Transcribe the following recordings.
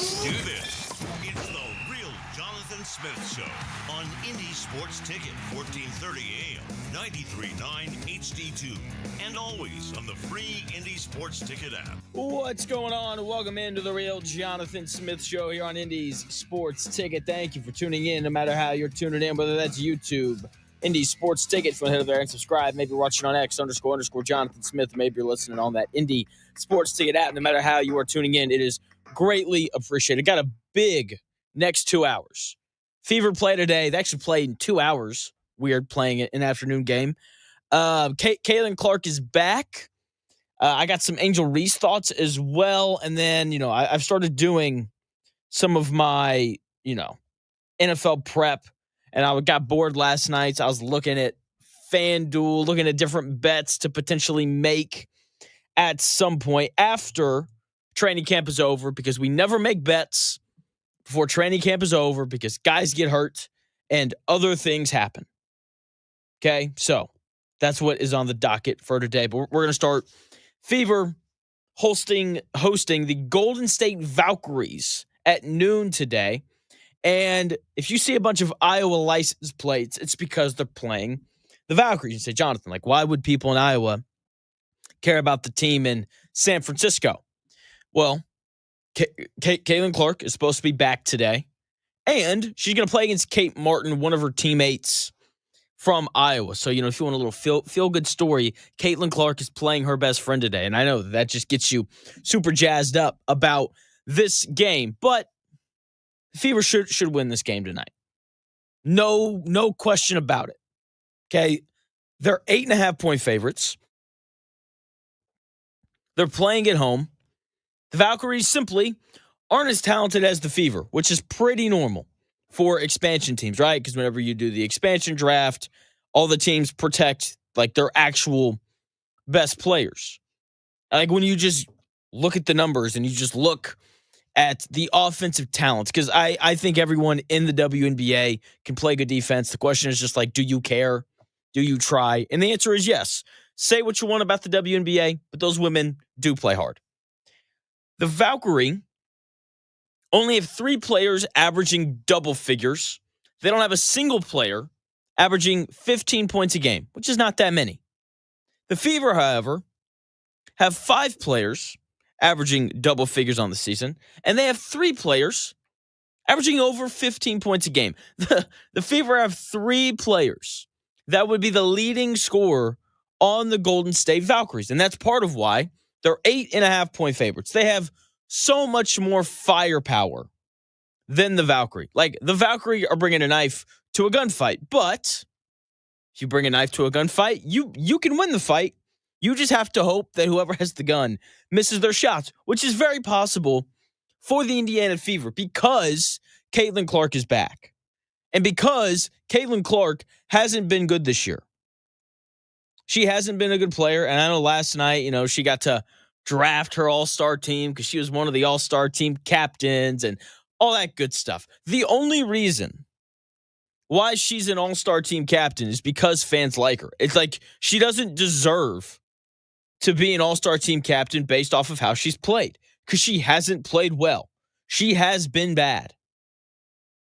Let's do this. It's the Real Jonathan Smith Show on Indie Sports Ticket, 1430 AM, 93.9 HD2, and always on the free Indie Sports Ticket app. What's going on? Welcome into the Real Jonathan Smith Show here on Indie's Sports Ticket. Thank you for tuning in, no matter how you're tuning in, whether that's YouTube, Indie Sports Ticket. If you want to head over there and subscribe, maybe you're watching on X _ Jonathan Smith, maybe you're listening on that Indie Sports Ticket app. No matter how you are tuning in, it is greatly appreciated. Got a big next 2 hours. Fever play today. They actually played in 2 hours. Weird, playing an afternoon game. Caitlin Clark is back. I got some Angel Reese thoughts as well. And then, I've started doing some of my, NFL prep. And I got bored last night. So I was looking at FanDuel, looking at different bets to potentially make at some point after training camp is over, because we never make bets before training camp is over because guys get hurt and other things happen. Okay, so that's what is on the docket for today. But we're going to start Fever hosting the Golden State Valkyries at noon today. And if you see a bunch of Iowa license plates, it's because they're playing the Valkyries. You say, Jonathan, why would people in Iowa care about the team in San Francisco? Well, Caitlin Clark is supposed to be back today, and she's going to play against Kate Martin, one of her teammates from Iowa. So, if you want a little feel-good story, Caitlin Clark is playing her best friend today, and I know that just gets you super jazzed up about this game, but Fever should win this game tonight. No question about it. Okay, they're 8.5-point favorites. They're playing at home. The Valkyries simply aren't as talented as the Fever, which is pretty normal for expansion teams, right? Because whenever you do the expansion draft, all the teams protect their actual best players. When you just look at the numbers and you just look at the offensive talent, because I think everyone in the WNBA can play good defense. The question is just do you care? Do you try? And the answer is yes. Say what you want about the WNBA, but those women do play hard. The Valkyrie only have 3 players averaging double figures. They don't have a single player averaging 15 points a game, which is not that many. The Fever, however, have 5 players averaging double figures on the season, and they have 3 players averaging over 15 points a game. The Fever have 3 players that would be the leading scorer on the Golden State Valkyries, and that's part of why they're 8.5-point favorites. They have so much more firepower than the Valkyrie. The Valkyrie are bringing a knife to a gunfight, but if you bring a knife to a gunfight, you can win the fight. You just have to hope that whoever has the gun misses their shots, which is very possible for the Indiana Fever because Caitlin Clark is back. And because Caitlin Clark hasn't been good this year. She hasn't been a good player, and I know last night, she got to draft her all-star team because she was one of the all-star team captains and all that good stuff. The only reason why she's an all-star team captain is because fans like her. It's she doesn't deserve to be an all-star team captain based off of how she's played, because she hasn't played well. She has been bad.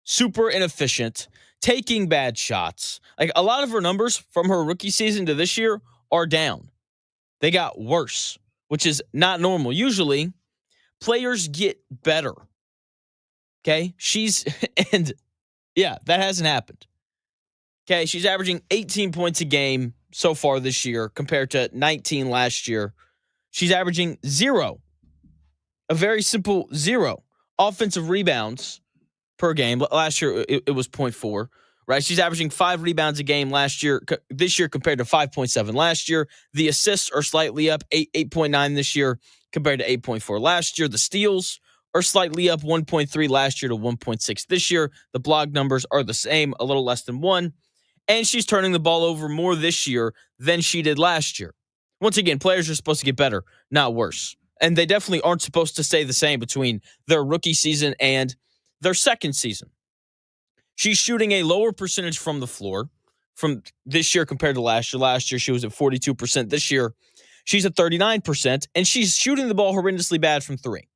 Super inefficient, taking bad shots. A lot of her numbers from her rookie season to this year are down. They got worse, which is not normal. Usually, players get better. Okay? That hasn't happened. Okay, she's averaging 18 points a game so far this year compared to 19 last year. She's averaging 0. A very simple 0 offensive rebounds per game. Last year, it was 0.4, right? She's averaging 5 rebounds a game this year compared to 5.7 last year. The assists are slightly up, 8.9 this year compared to 8.4 last year. The steals are slightly up, 1.3 last year to 1.6 this year. The block numbers are the same, a little less than 1. And she's turning the ball over more this year than she did last year. Once again, players are supposed to get better, not worse. And they definitely aren't supposed to stay the same between their rookie season and their second season. She's shooting a lower percentage from the floor from this year compared to last year. Last year, she was at 42%. This year, she's at 39%, and she's shooting the ball horrendously bad from 3.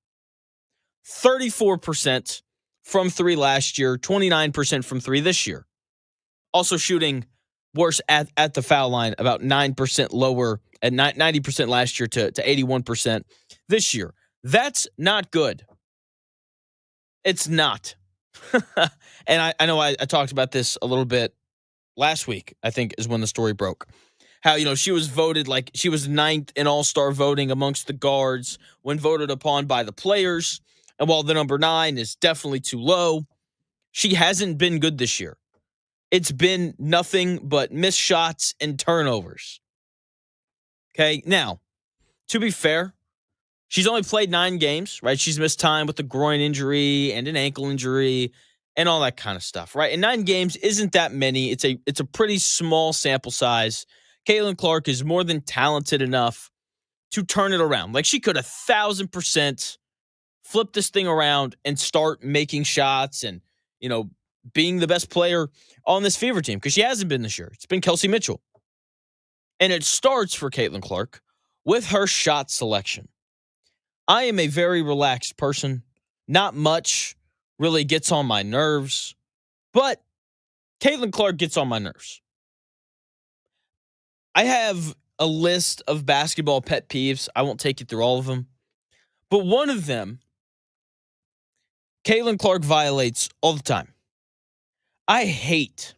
34% from three last year, 29% from three this year. Also shooting worse at the foul line, about 9% lower at 90% last year to 81% this year. That's not good. It's not. And I know I talked about this a little bit last week, I think is when the story broke. How, she was voted like she was ninth in all-star voting amongst the guards when voted upon by the players. And while the number 9 is definitely too low, she hasn't been good this year. It's been nothing but missed shots and turnovers. Okay, now, to be fair, she's only played 9 games, right? She's missed time with a groin injury and an ankle injury and all that kind of stuff, right? And 9 games isn't that many. It's a pretty small sample size. Caitlin Clark is more than talented enough to turn it around. Like, she could 1,000% flip this thing around and start making shots and, being the best player on this Fever team, because she hasn't been this year. It's been Kelsey Mitchell. And it starts for Caitlin Clark with her shot selection. I am a very relaxed person. Not much really gets on my nerves, but Caitlin Clark gets on my nerves. I have a list of basketball pet peeves. I won't take you through all of them, but one of them, Caitlin Clark violates all the time. I hate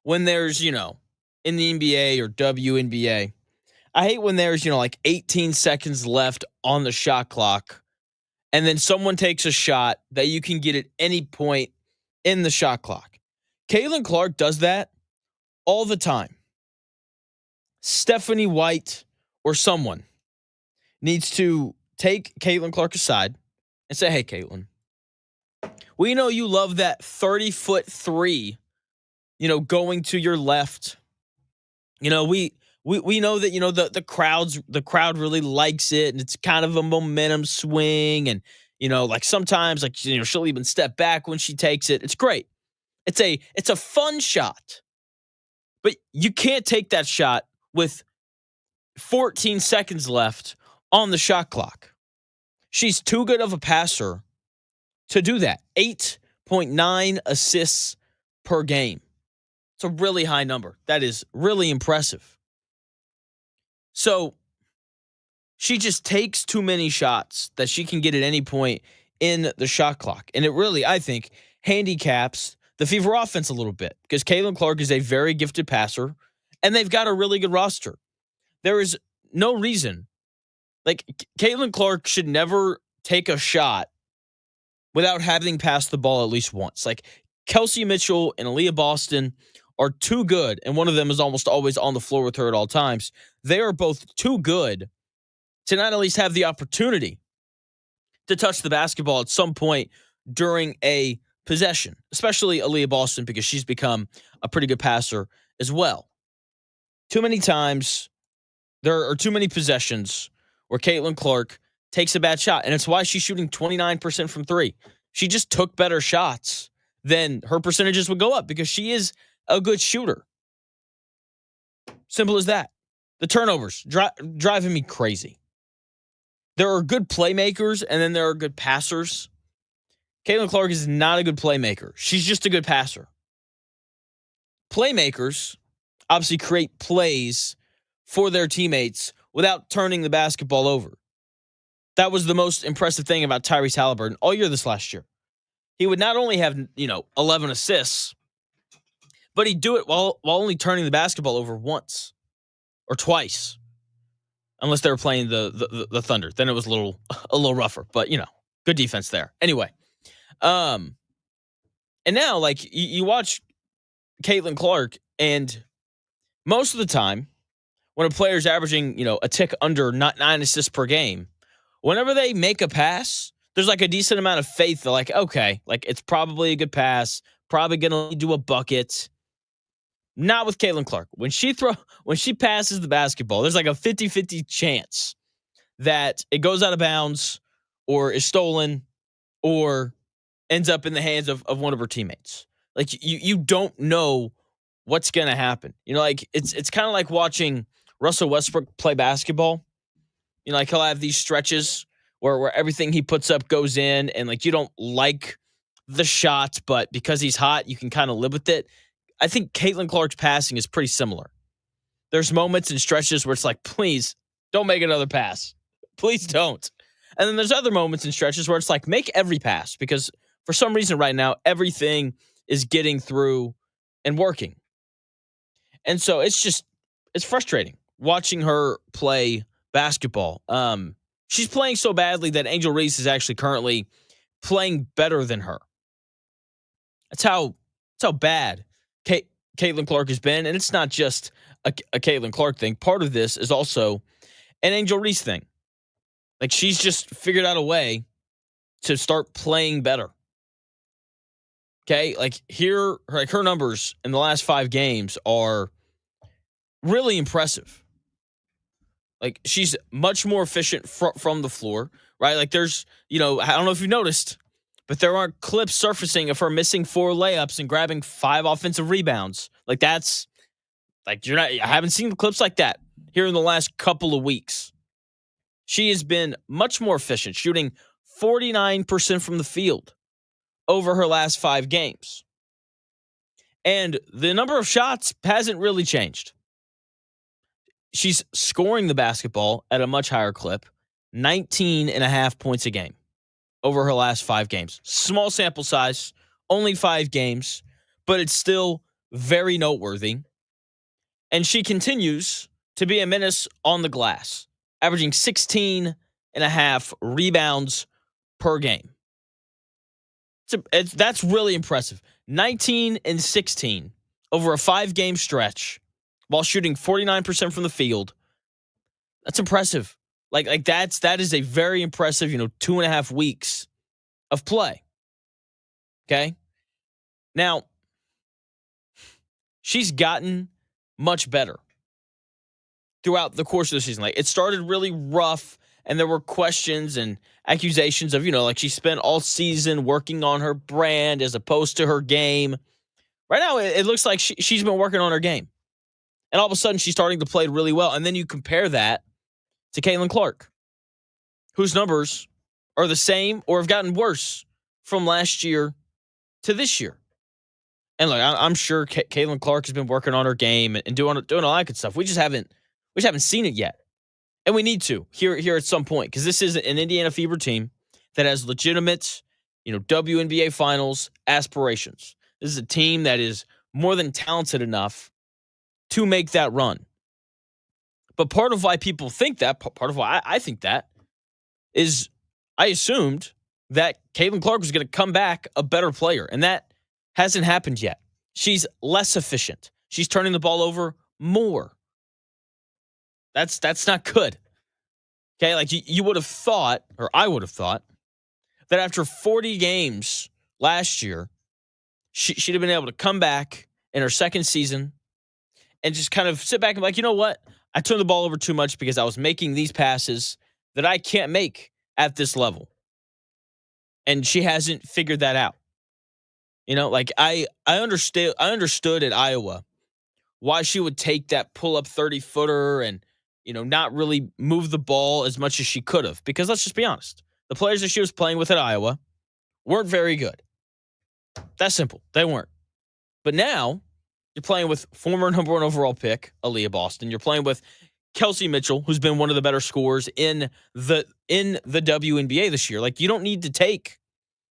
when there's, in the NBA or WNBA, I hate when there's, 18 seconds left on the shot clock, and then someone takes a shot that you can get at any point in the shot clock. Caitlin Clark does that all the time. Stephanie White or someone needs to take Caitlin Clark aside and say, hey, Caitlin, we know you love that 30-foot three, going to your left. We know that, the crowd really likes it, and it's kind of a momentum swing. And, sometimes, she'll even step back when she takes it. It's great. It's a fun shot. But you can't take that shot with 14 seconds left on the shot clock. She's too good of a passer to do that. 8.9 assists per game. It's a really high number. That is really impressive. So she just takes too many shots that she can get at any point in the shot clock. And it really, I think, handicaps the Fever offense a little bit, because Caitlin Clark is a very gifted passer, and they've got a really good roster. There is no reason. Caitlin Clark should never take a shot without having passed the ball at least once. Kelsey Mitchell and Aaliyah Boston are too good, and one of them is almost always on the floor with her at all times. They are both too good to not at least have the opportunity to touch the basketball at some point during a possession, especially Aaliyah Boston, because she's become a pretty good passer as well. Too many times, there are too many possessions where Caitlin Clark takes a bad shot, and it's why she's shooting 29% from three. She just took better shots, then her percentages would go up because she is a good shooter. Simple as that. The turnovers driving me crazy. There are good playmakers, and then there are good passers. Caitlin Clark is not a good playmaker. She's just a good passer. Playmakers obviously create plays for their teammates without turning the basketball over. That was the most impressive thing about Tyrese Halliburton all year this last year. He would not only have, 11 assists, but he'd do it while only turning the basketball over once or twice. Unless they were playing the Thunder. Then it was a little rougher, but good defense there. Anyway, and now you watch Caitlin Clark, and most of the time when a player's averaging, a tick under 9 assists per game, whenever they make a pass, there's a decent amount of faith that okay, it's probably a good pass, probably going to do a bucket. Not with Caitlin Clark. When she passes the basketball, there's a 50-50 chance that it goes out of bounds or is stolen or ends up in the hands of one of her teammates. You don't know what's going to happen. It's kind of like watching Russell Westbrook play basketball. He'll have these stretches where everything he puts up goes in, and like you don't like the shot, but because he's hot, you can kind of live with it. I think Caitlin Clark's passing is pretty similar. There's moments and stretches where it's like, please don't make another pass. Please don't. And then there's other moments and stretches where it's like, make every pass, because for some reason right now, everything is getting through and working. And so it's frustrating watching her play basketball. She's playing so badly that Angel Reese is actually currently playing better than her. That's how bad Caitlin Clark has been. And it's not just a Caitlin Clark thing. Part of this is also an Angel Reese thing. Like, she's just figured out a way to start playing better. Okay? Like, her numbers in the last 5 games are really impressive. Like, she's much more efficient from the floor, right? Like, there's, I don't know if you've noticed, but there aren't clips surfacing of her missing 4 layups and grabbing 5 offensive rebounds. Like, that's, like, I haven't seen clips like that here in the last couple of weeks. She has been much more efficient, shooting 49% from the field over her last 5 games. And the number of shots hasn't really changed. She's scoring the basketball at a much higher clip, 19.5 points a game over her last 5 games. Small sample size, only 5 games, but it's still very noteworthy. And she continues to be a menace on the glass, averaging 16.5 rebounds per game. That's really impressive. 19 and 16 over a 5-game stretch while shooting 49% from the field. That's impressive. Like that is a very impressive, 2.5 weeks of play. Okay? Now, she's gotten much better throughout the course of the season. Like, it started really rough, and there were questions and accusations of, like she spent all season working on her brand as opposed to her game. Right now, it looks like she's been working on her game. And all of a sudden, she's starting to play really well. And then you compare that to Caitlin Clark, whose numbers are the same or have gotten worse from last year to this year. And look, I'm sure Caitlin Clark has been working on her game and doing all that good stuff. We just haven't seen it yet. And we need to here at some point, because this is an Indiana Fever team that has legitimate, WNBA Finals aspirations. This is a team that is more than talented enough to make that run. But part of why people think that, part of why I think that, is I assumed that Caitlin Clark was going to come back a better player, and that hasn't happened yet. She's less efficient. She's turning the ball over more. That's not good. Okay, like you would have thought, or I would have thought, that after 40 games last year, she'd have been able to come back in her second season and just kind of sit back and be like, you know what? I turned the ball over too much because I was making these passes that I can't make at this level. And she hasn't figured that out. Like I understood at Iowa why she would take that pull-up 30-footer and, not really move the ball as much as she could have. Because let's just be honest, the players that she was playing with at Iowa weren't very good. That's simple. They weren't. But now, you're playing with former number 1 overall pick, Aaliyah Boston. You're playing with Kelsey Mitchell, who's been one of the better scorers in the WNBA this year. Like, you don't need to take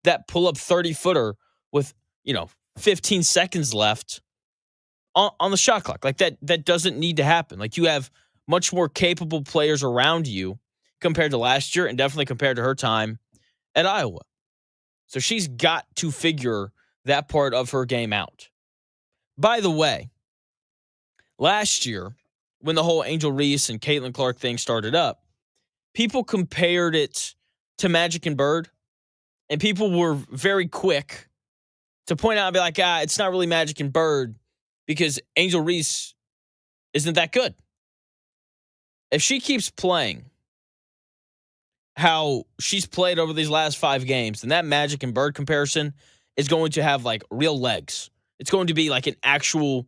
that pull-up 30-footer with, 15 seconds left on the shot clock. Like, that doesn't need to happen. Like, you have much more capable players around you compared to last year and definitely compared to her time at Iowa. So she's got to figure that part of her game out. By the way, last year, when the whole Angel Reese and Caitlin Clark thing started up, people compared it to Magic and Bird, and people were very quick to point out and be like, it's not really Magic and Bird because Angel Reese isn't that good. If she keeps playing how she's played over these last 5 games, then that Magic and Bird comparison is going to have like real legs. It's going to be like an actual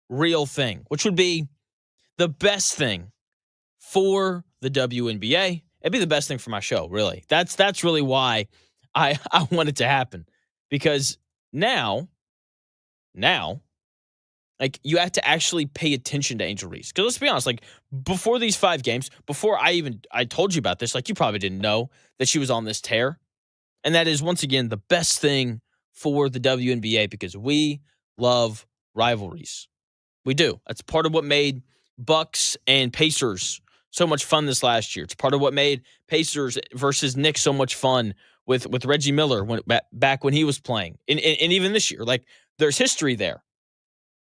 real thing, which would be the best thing for the WNBA It'd be the best thing for my show, really. That's really why I want it to happen. Because now, like you have to actually pay attention to Angel Reese. Because let's be honest, like before these 5 games, before I told you about this, like you probably didn't know that she was on this tear. And that is once again the best thing for the WNBA because we love rivalries. We do. That's part of what made Bucks and Pacers so much fun this last year. It's part of what made Pacers versus Knicks so much fun with Reggie Miller back when he was playing. And even this year, like there's history there.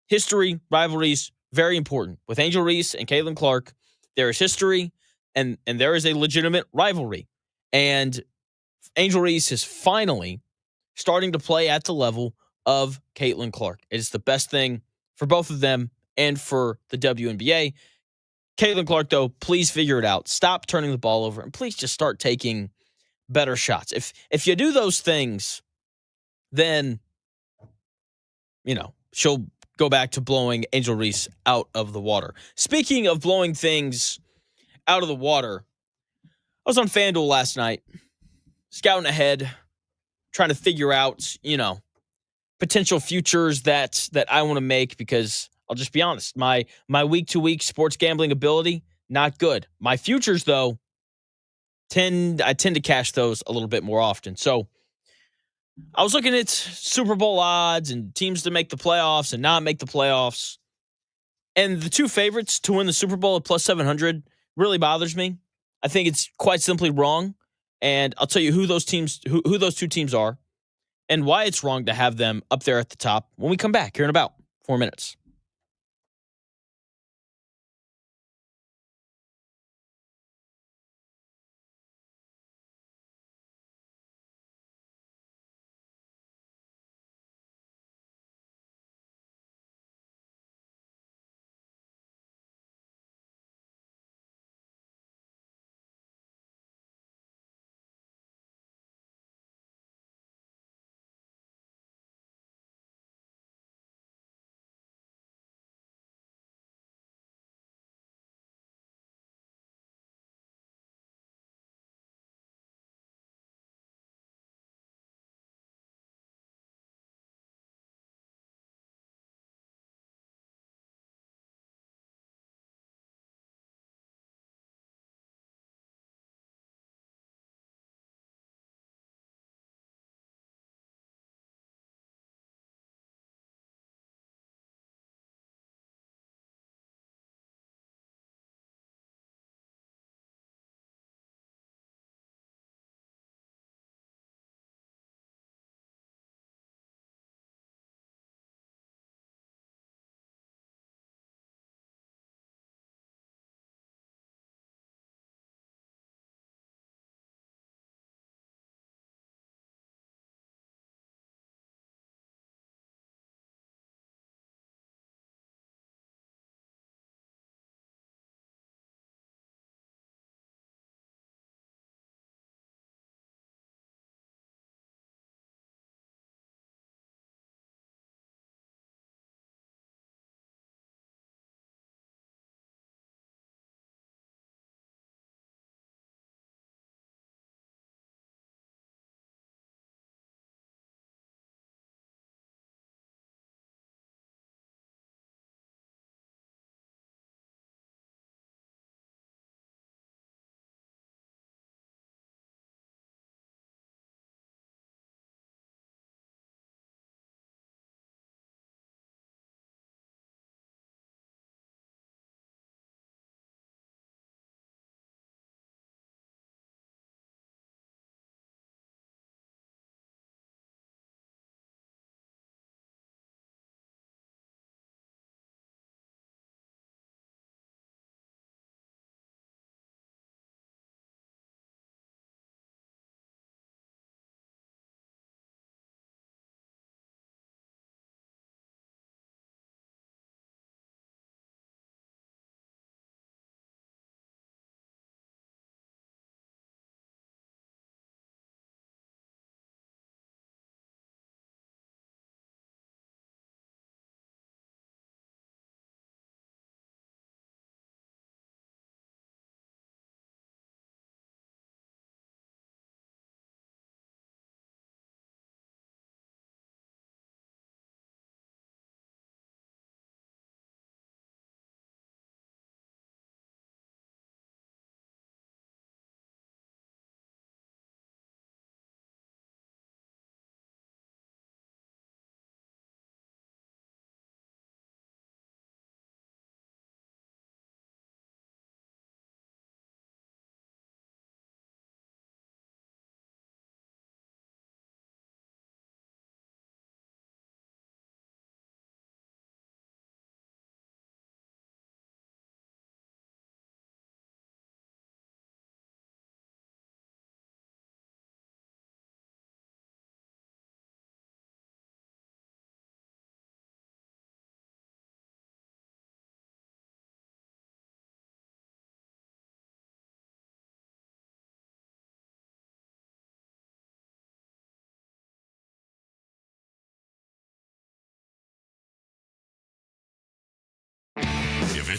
History, rivalries, very important. With Angel Reese and Caitlin Clark, there is history and there is a legitimate rivalry. And Angel Reese is finally starting to play at the level of Caitlin Clark. It is the best thing for both of them and for the WNBA. Caitlin Clark, though, please figure it out. Stop turning the ball over and please just start taking better shots. If you do those things, then, she'll go back to blowing Angel Reese out of the water. Speaking of blowing things out of the water, I was on FanDuel last night, scouting ahead, trying to figure out, potential futures that I want to make because I'll just be honest, my week to week sports gambling ability not good. My futures though I tend to cash those a little bit more often. So I was looking at Super Bowl odds and teams to make the playoffs and not make the playoffs. And the two favorites to win the Super Bowl at plus 700 really bothers me. I think it's quite simply wrong. And I'll tell you who those two teams are and why it's wrong to have them up there at the top when we come back here in about 4 minutes.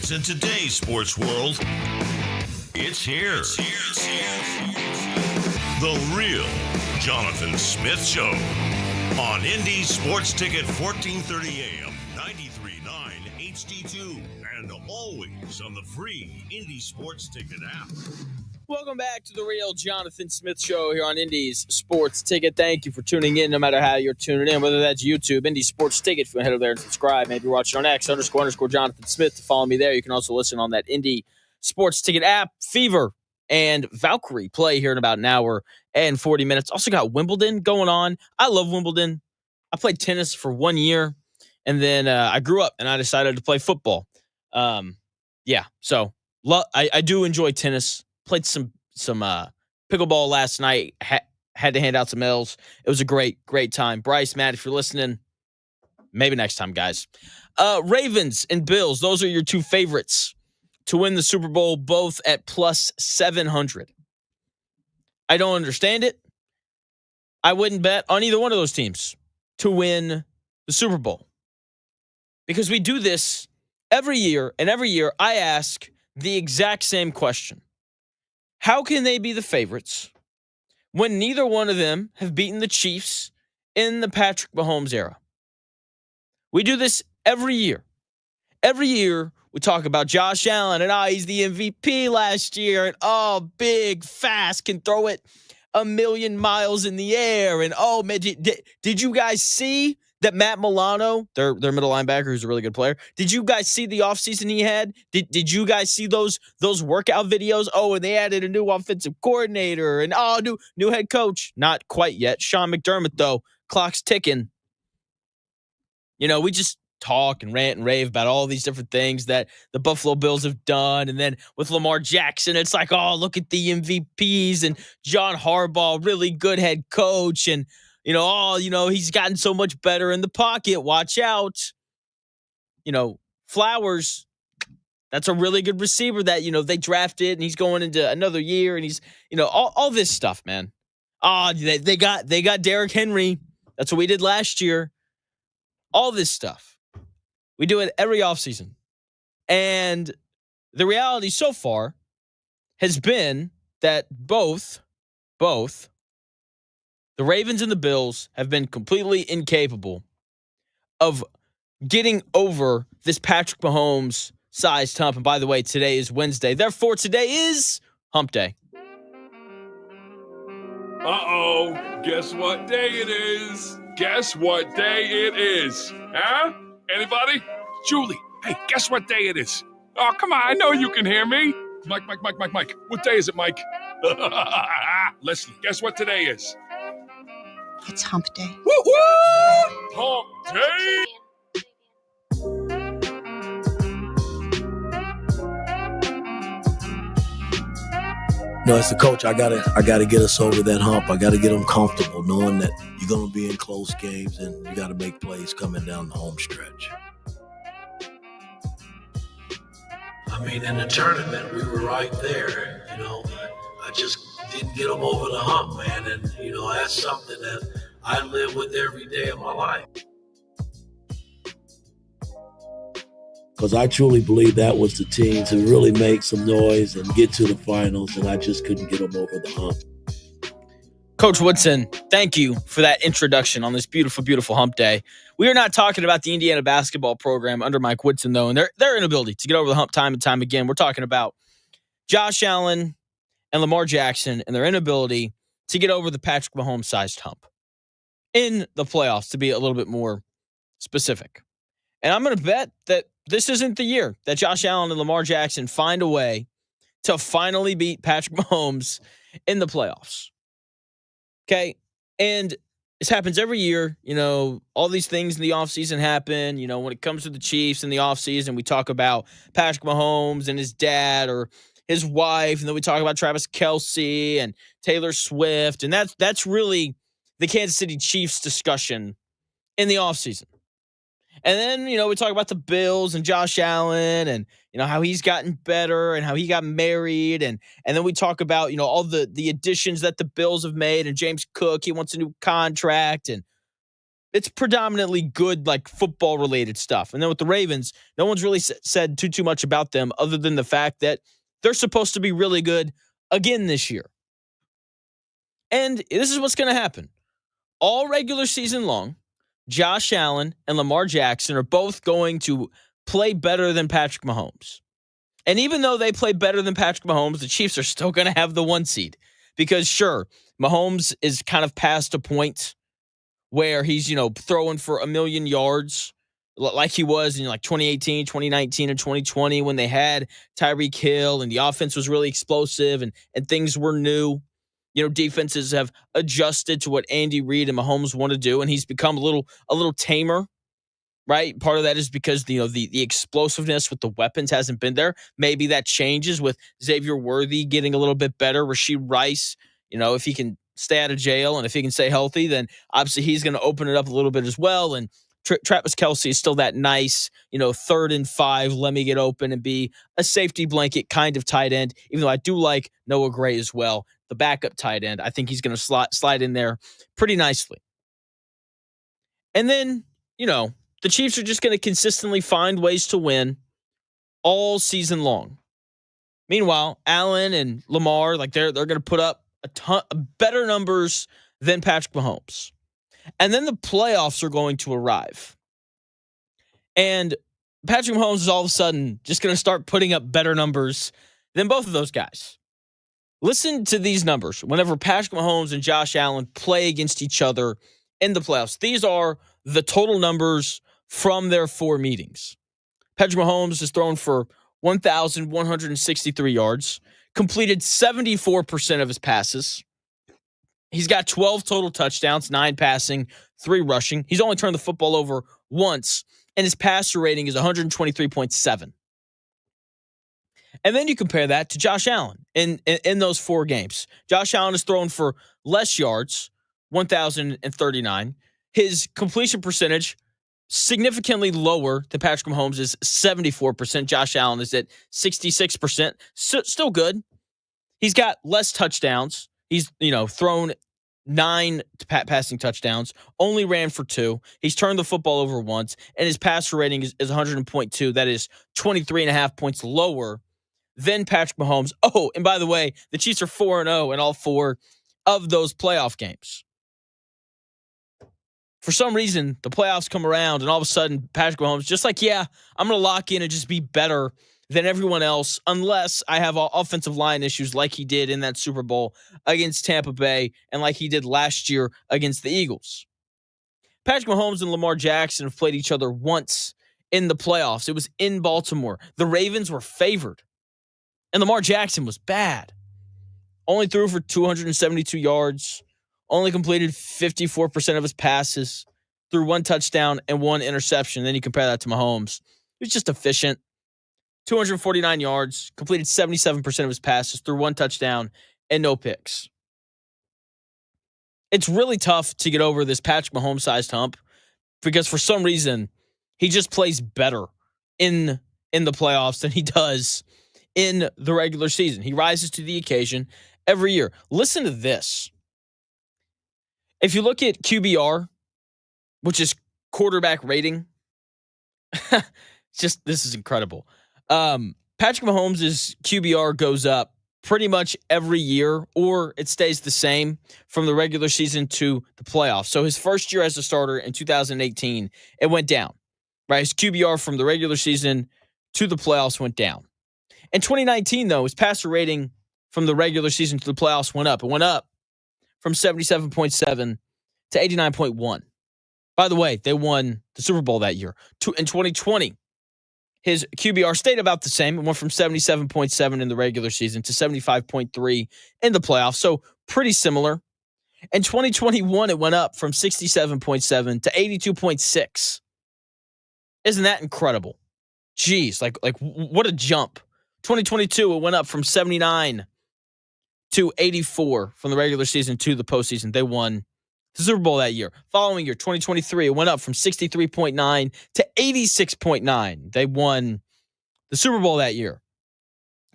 highlights in today's sports world. It's here. The real Jonathan Smith Show on Indy Sports Ticket 1430 AM, 93.9 HD2, and always on the free Indy Sports Ticket app. Welcome back to the real Jonathan Smith Show here on Indy's Sports Ticket. Thank you for tuning in, no matter how you're tuning in, whether that's YouTube, Indy Sports Ticket. If you want to head over there and subscribe, maybe you're watching on X, __ Jonathan Smith to follow me there. You can also listen on that Indy Sports Ticket app. Fever and Valkyrie play here in about an hour and 40 minutes. Also got Wimbledon going on. I love Wimbledon. I played tennis for 1 year, and then I grew up and I decided to play football. So I do enjoy tennis. Played some pickleball last night. Had to hand out some L's. It was a great time. Bryce, Matt, if you're listening, maybe next time, guys. Ravens and Bills, those are your two favorites to win the Super Bowl, both at plus 700. I don't understand it. I wouldn't bet on either one of those teams to win the Super Bowl, because we do this every year, and every year I ask the exact same question. How can they be the favorites when neither one of them have beaten the Chiefs in the Patrick Mahomes era? We do this every year. Every year we talk about Josh Allen and he's the MVP last year, and big, fast, can throw it 1,000,000 miles in the air, and man, did you guys see that Matt Milano, their middle linebacker, who's a really good player, did you guys see the offseason he had? Did you guys see those workout videos? And they added a new offensive coordinator and new head coach. Not quite yet. Sean McDermott, though, clock's ticking. We just talk and rant and rave about all these different things that the Buffalo Bills have done. And then with Lamar Jackson, it's like, look at the MVPs, and John Harbaugh, really good head coach. And, he's gotten so much better in the pocket. Watch out. Flowers, that's a really good receiver that, they drafted, and he's going into another year, and he's, all this stuff, man. They got Derrick Henry. That's what we did last year. All this stuff. We do it every offseason. And the reality so far has been that both the Ravens and the Bills have been completely incapable of getting over this Patrick Mahomes sized hump. And by the way, today is Wednesday. Therefore, today is hump day. Guess what day it is? Guess what day it is? Huh? Anybody? Julie, hey, guess what day it is? Oh, come on, I know you can hear me. Mike. What day is it, Mike? Leslie, guess what today is? It's hump day. Woo-hoo! Hump day! As a coach, I gotta get us over that hump. I gotta get them comfortable, knowing that you're gonna be in close games and you gotta make plays coming down the home stretch. In the tournament, we were right there. I just didn't get them over the hump, man. And that's something that I live with every day of my life. Because I truly believe that was the team to really make some noise and get to the finals, and I just couldn't get them over the hump. Coach Woodson, thank you for that introduction on this beautiful, beautiful hump day. We are not talking about the Indiana basketball program under Mike Woodson, though, and their inability to get over the hump time and time again. We're talking about Josh Allen and Lamar Jackson and their inability to get over the Patrick Mahomes-sized hump in the playoffs, to be a little bit more specific. And I'm going to bet that this isn't the year that Josh Allen and Lamar Jackson find a way to finally beat Patrick Mahomes in the playoffs. Okay? And this happens every year. All these things in the offseason happen. When it comes to the Chiefs in the offseason, we talk about Patrick Mahomes and his dad or his wife, and then we talk about Travis Kelce and Taylor Swift. And that's really the Kansas City Chiefs discussion in the offseason. And then, we talk about the Bills and Josh Allen and, how he's gotten better and how he got married. And then we talk about, all the additions that the Bills have made, and James Cook, he wants a new contract. And it's predominantly good, like football related stuff. And then with the Ravens, no one's really said too much about them other than the fact that they're supposed to be really good again this year. And this is what's going to happen. All regular season long, Josh Allen and Lamar Jackson are both going to play better than Patrick Mahomes. And even though they play better than Patrick Mahomes, the Chiefs are still going to have the 1 seed. Because sure, Mahomes is kind of past a point where he's, throwing for 1,000,000 yards like he was in like 2018, 2019, and 2020 when they had Tyreek Hill and the offense was really explosive and things were new. Defenses have adjusted to what Andy Reid and Mahomes want to do, and he's become a little tamer, right? Part of that is because the explosiveness with the weapons hasn't been there. Maybe that changes with Xavier Worthy getting a little bit better. Rashee Rice, if he can stay out of jail and if he can stay healthy, then obviously he's going to open it up a little bit as well. And Travis Kelce is still that nice, 3rd and 5, let me get open and be a safety blanket kind of tight end, even though I do like Noah Gray as well, the backup tight end. I think he's going to slide in there pretty nicely. And then, the Chiefs are just going to consistently find ways to win all season long. Meanwhile, Allen and Lamar, they're going to put up a ton better numbers than Patrick Mahomes. And then the playoffs are going to arrive. And Patrick Mahomes is all of a sudden just going to start putting up better numbers than both of those guys. Listen to these numbers. Whenever Patrick Mahomes and Josh Allen play against each other in the playoffs, these are the total numbers from their 4 meetings. Patrick Mahomes has thrown for 1,163 yards, completed 74% of his passes. He's got 12 total touchdowns, 9 passing, 3 rushing. He's only turned the football over once, and his passer rating is 123.7. And then you compare that to Josh Allen in those 4 games. Josh Allen has thrown for less yards, 1,039. His completion percentage, significantly lower than Patrick Mahomes, is 74%. Josh Allen is at 66%. Still good. He's got less touchdowns. He's, thrown 9 passing touchdowns, only ran for 2. He's turned the football over once, and his passer rating is 100.2. That is 23.5 points lower than Patrick Mahomes. Oh, and by the way, the Chiefs are 4-0 in all 4 of those playoff games. For some reason, the playoffs come around, and all of a sudden, Patrick Mahomes just I'm going to lock in and just be better than everyone else, unless I have offensive line issues like he did in that Super Bowl against Tampa Bay and like he did last year against the Eagles. Patrick Mahomes and Lamar Jackson have played each other once in the playoffs. It was in Baltimore. The Ravens were favored, and Lamar Jackson was bad. Only threw for 272 yards, only completed 54% of his passes, threw 1 touchdown and 1 interception. Then you compare that to Mahomes. He was just efficient. 249 yards, completed 77% of his passes, threw 1 touchdown and no picks. It's really tough to get over this Patrick Mahomes-sized hump because for some reason, he just plays better in the playoffs than he does in the regular season. He rises to the occasion every year. Listen to this. If you look at QBR, which is quarterback rating, this is incredible. Patrick Mahomes' QBR goes up pretty much every year, or it stays the same from the regular season to the playoffs. So his first year as a starter in 2018, it went down. Right? His QBR from the regular season to the playoffs went down. In 2019, though, his passer rating from the regular season to the playoffs went up. It went up from 77.7 to 89.1. By the way, they won the Super Bowl that year. In 2020, his QBR stayed about the same. It went from 77.7 in the regular season to 75.3 in the playoffs. So pretty similar. In 2021, it went up from 67.7 to 82.6. Isn't that incredible? Jeez, like what a jump. 2022, it went up from 79 to 84 from the regular season to the postseason. They won the Super Bowl that year. Following year, 2023, it went up from 63.9 to 86.9. They won the Super Bowl that year.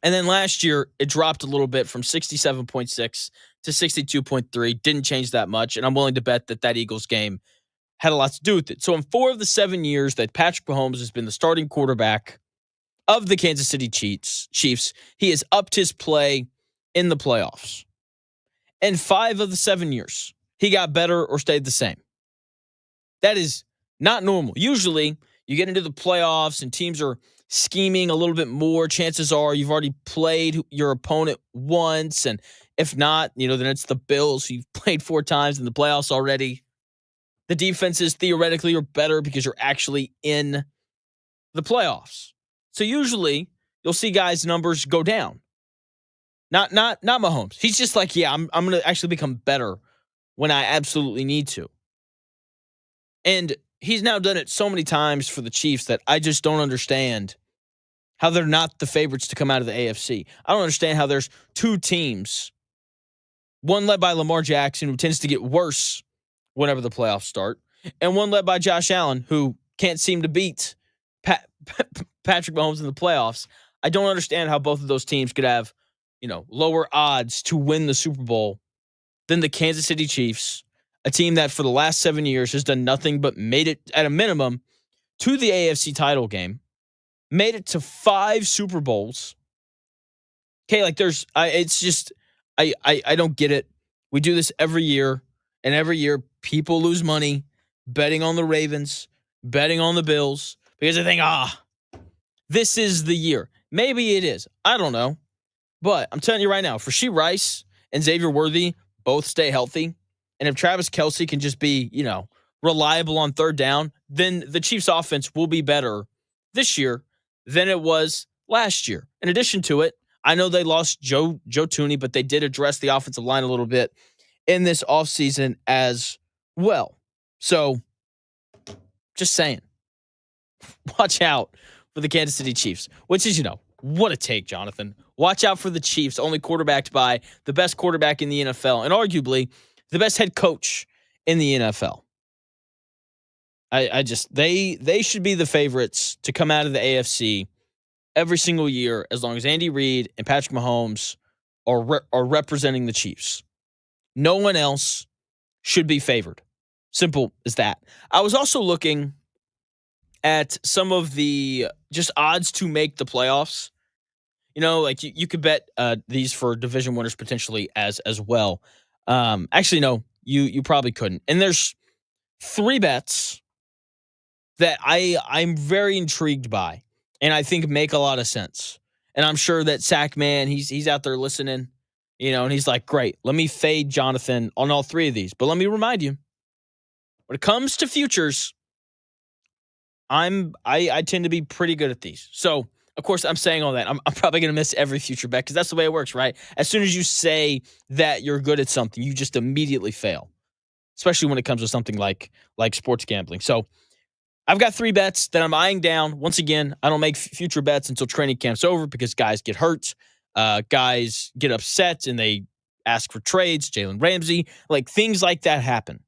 And then last year, it dropped a little bit from 67.6 to 62.3. Didn't change that much. And I'm willing to bet that Eagles game had a lot to do with it. So in 4 of the 7 years that Patrick Mahomes has been the starting quarterback of the Kansas City Chiefs, he has upped his play in the playoffs. And 5 of the 7 years, he got better or stayed the same. That is not normal. Usually, you get into the playoffs and teams are scheming a little bit more. Chances are you've already played your opponent once. And if not, then it's the Bills who you've played 4 times in the playoffs already. The defenses theoretically are better because you're actually in the playoffs. So usually, you'll see guys' numbers go down. Not Mahomes. He's just like, yeah, I'm going to actually become better when I absolutely need to. And he's now done it so many times for the Chiefs that I just don't understand how they're not the favorites to come out of the AFC. I don't understand how there's 2 teams, one led by Lamar Jackson, who tends to get worse whenever the playoffs start, and one led by Josh Allen, who can't seem to beat Patrick Mahomes in the playoffs. I don't understand how both of those teams could have, lower odds to win the Super Bowl than the Kansas City Chiefs, a team that for the last 7 years has done nothing but made it, at a minimum, to the AFC title game, made it to 5 Super Bowls. Okay, like I don't get it. We do this every year, and every year people lose money betting on the Ravens, betting on the Bills, because they think, this is the year. Maybe it is. I don't know. But I'm telling you right now, if Rashee Rice and Xavier Worthy both stay healthy, and if Travis Kelce can just be, reliable on third down, then the Chiefs' offense will be better this year than it was last year. In addition to it, I know they lost Joe Thuney, but they did address the offensive line a little bit in this offseason as well. So, just saying, watch out for the Kansas City Chiefs, which is, what a take, Jonathan. Watch out for the Chiefs, only quarterbacked by the best quarterback in the NFL and arguably the best head coach in the NFL. They should be the favorites to come out of the AFC every single year as long as Andy Reid and Patrick Mahomes are representing the Chiefs. No one else should be favored. Simple as that. I was also looking at some of the just odds to make the playoffs. Like you could bet these for division winners potentially as well. Actually, no, you probably couldn't. And there's 3 bets that I'm very intrigued by, and I think make a lot of sense. And I'm sure that Sackman, he's out there listening, and he's like, great, let me fade Jonathan on all 3 of these. But let me remind you, when it comes to futures, I tend to be pretty good at these. So, of course, I'm saying all that. I'm probably going to miss every future bet because that's the way it works, right? As soon as you say that you're good at something, you just immediately fail, especially when it comes to something like sports gambling. So I've got 3 bets that I'm eyeing down. Once again, I don't make future bets until training camp's over because guys get hurt. Guys get upset and they ask for trades. Jalen Ramsey, like things like that happen.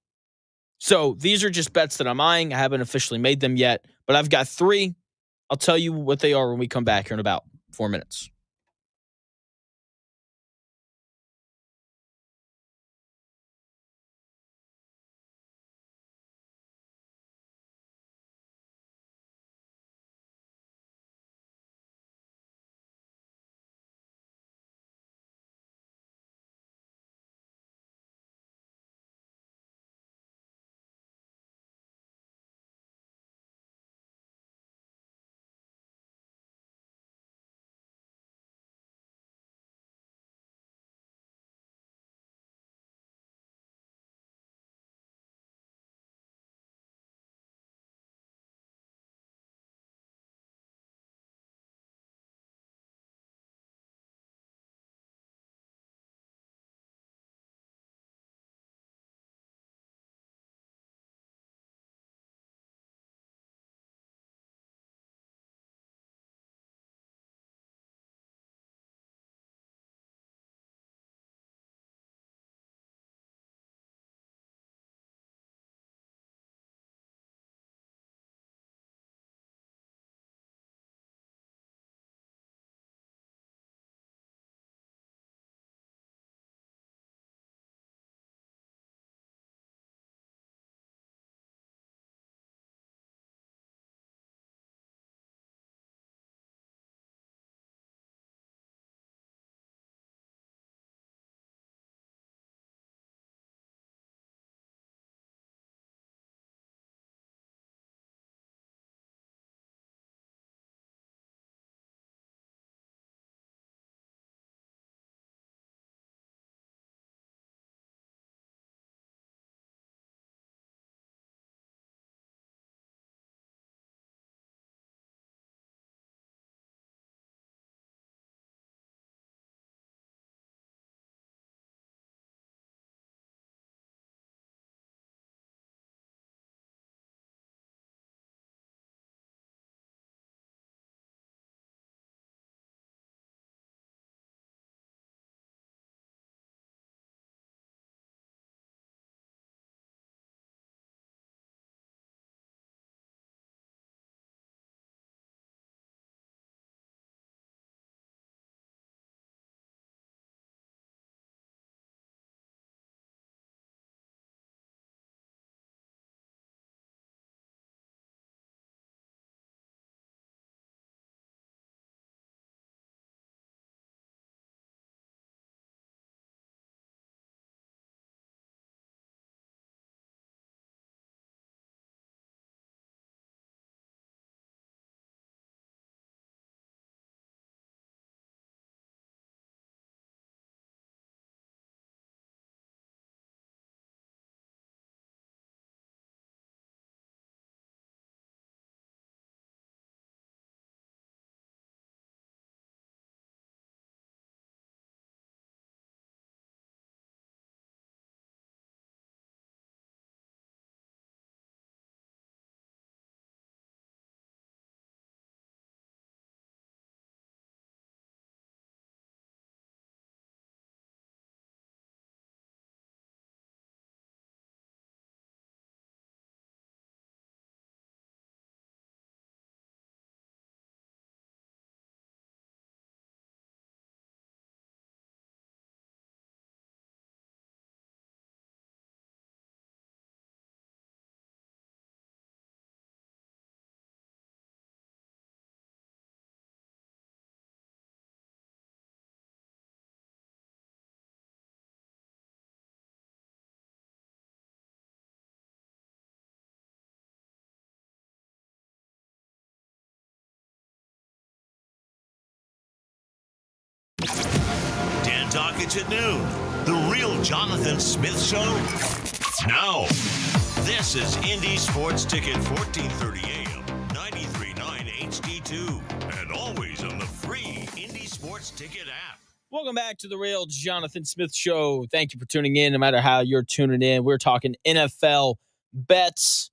So these are just bets that I'm eyeing. I haven't officially made them yet, but I've got 3. I'll tell you what they are when we come back here in about 4 minutes. package at noon. The Real Jonathan Smith Show. Now, this is Indy Sports Ticket, 1430 AM, 93.9 HD2, and always on the free Indy Sports Ticket app. Welcome back to the Real Jonathan Smith Show. Thank you for tuning in, no matter how you're tuning in. We're talking NFL bets.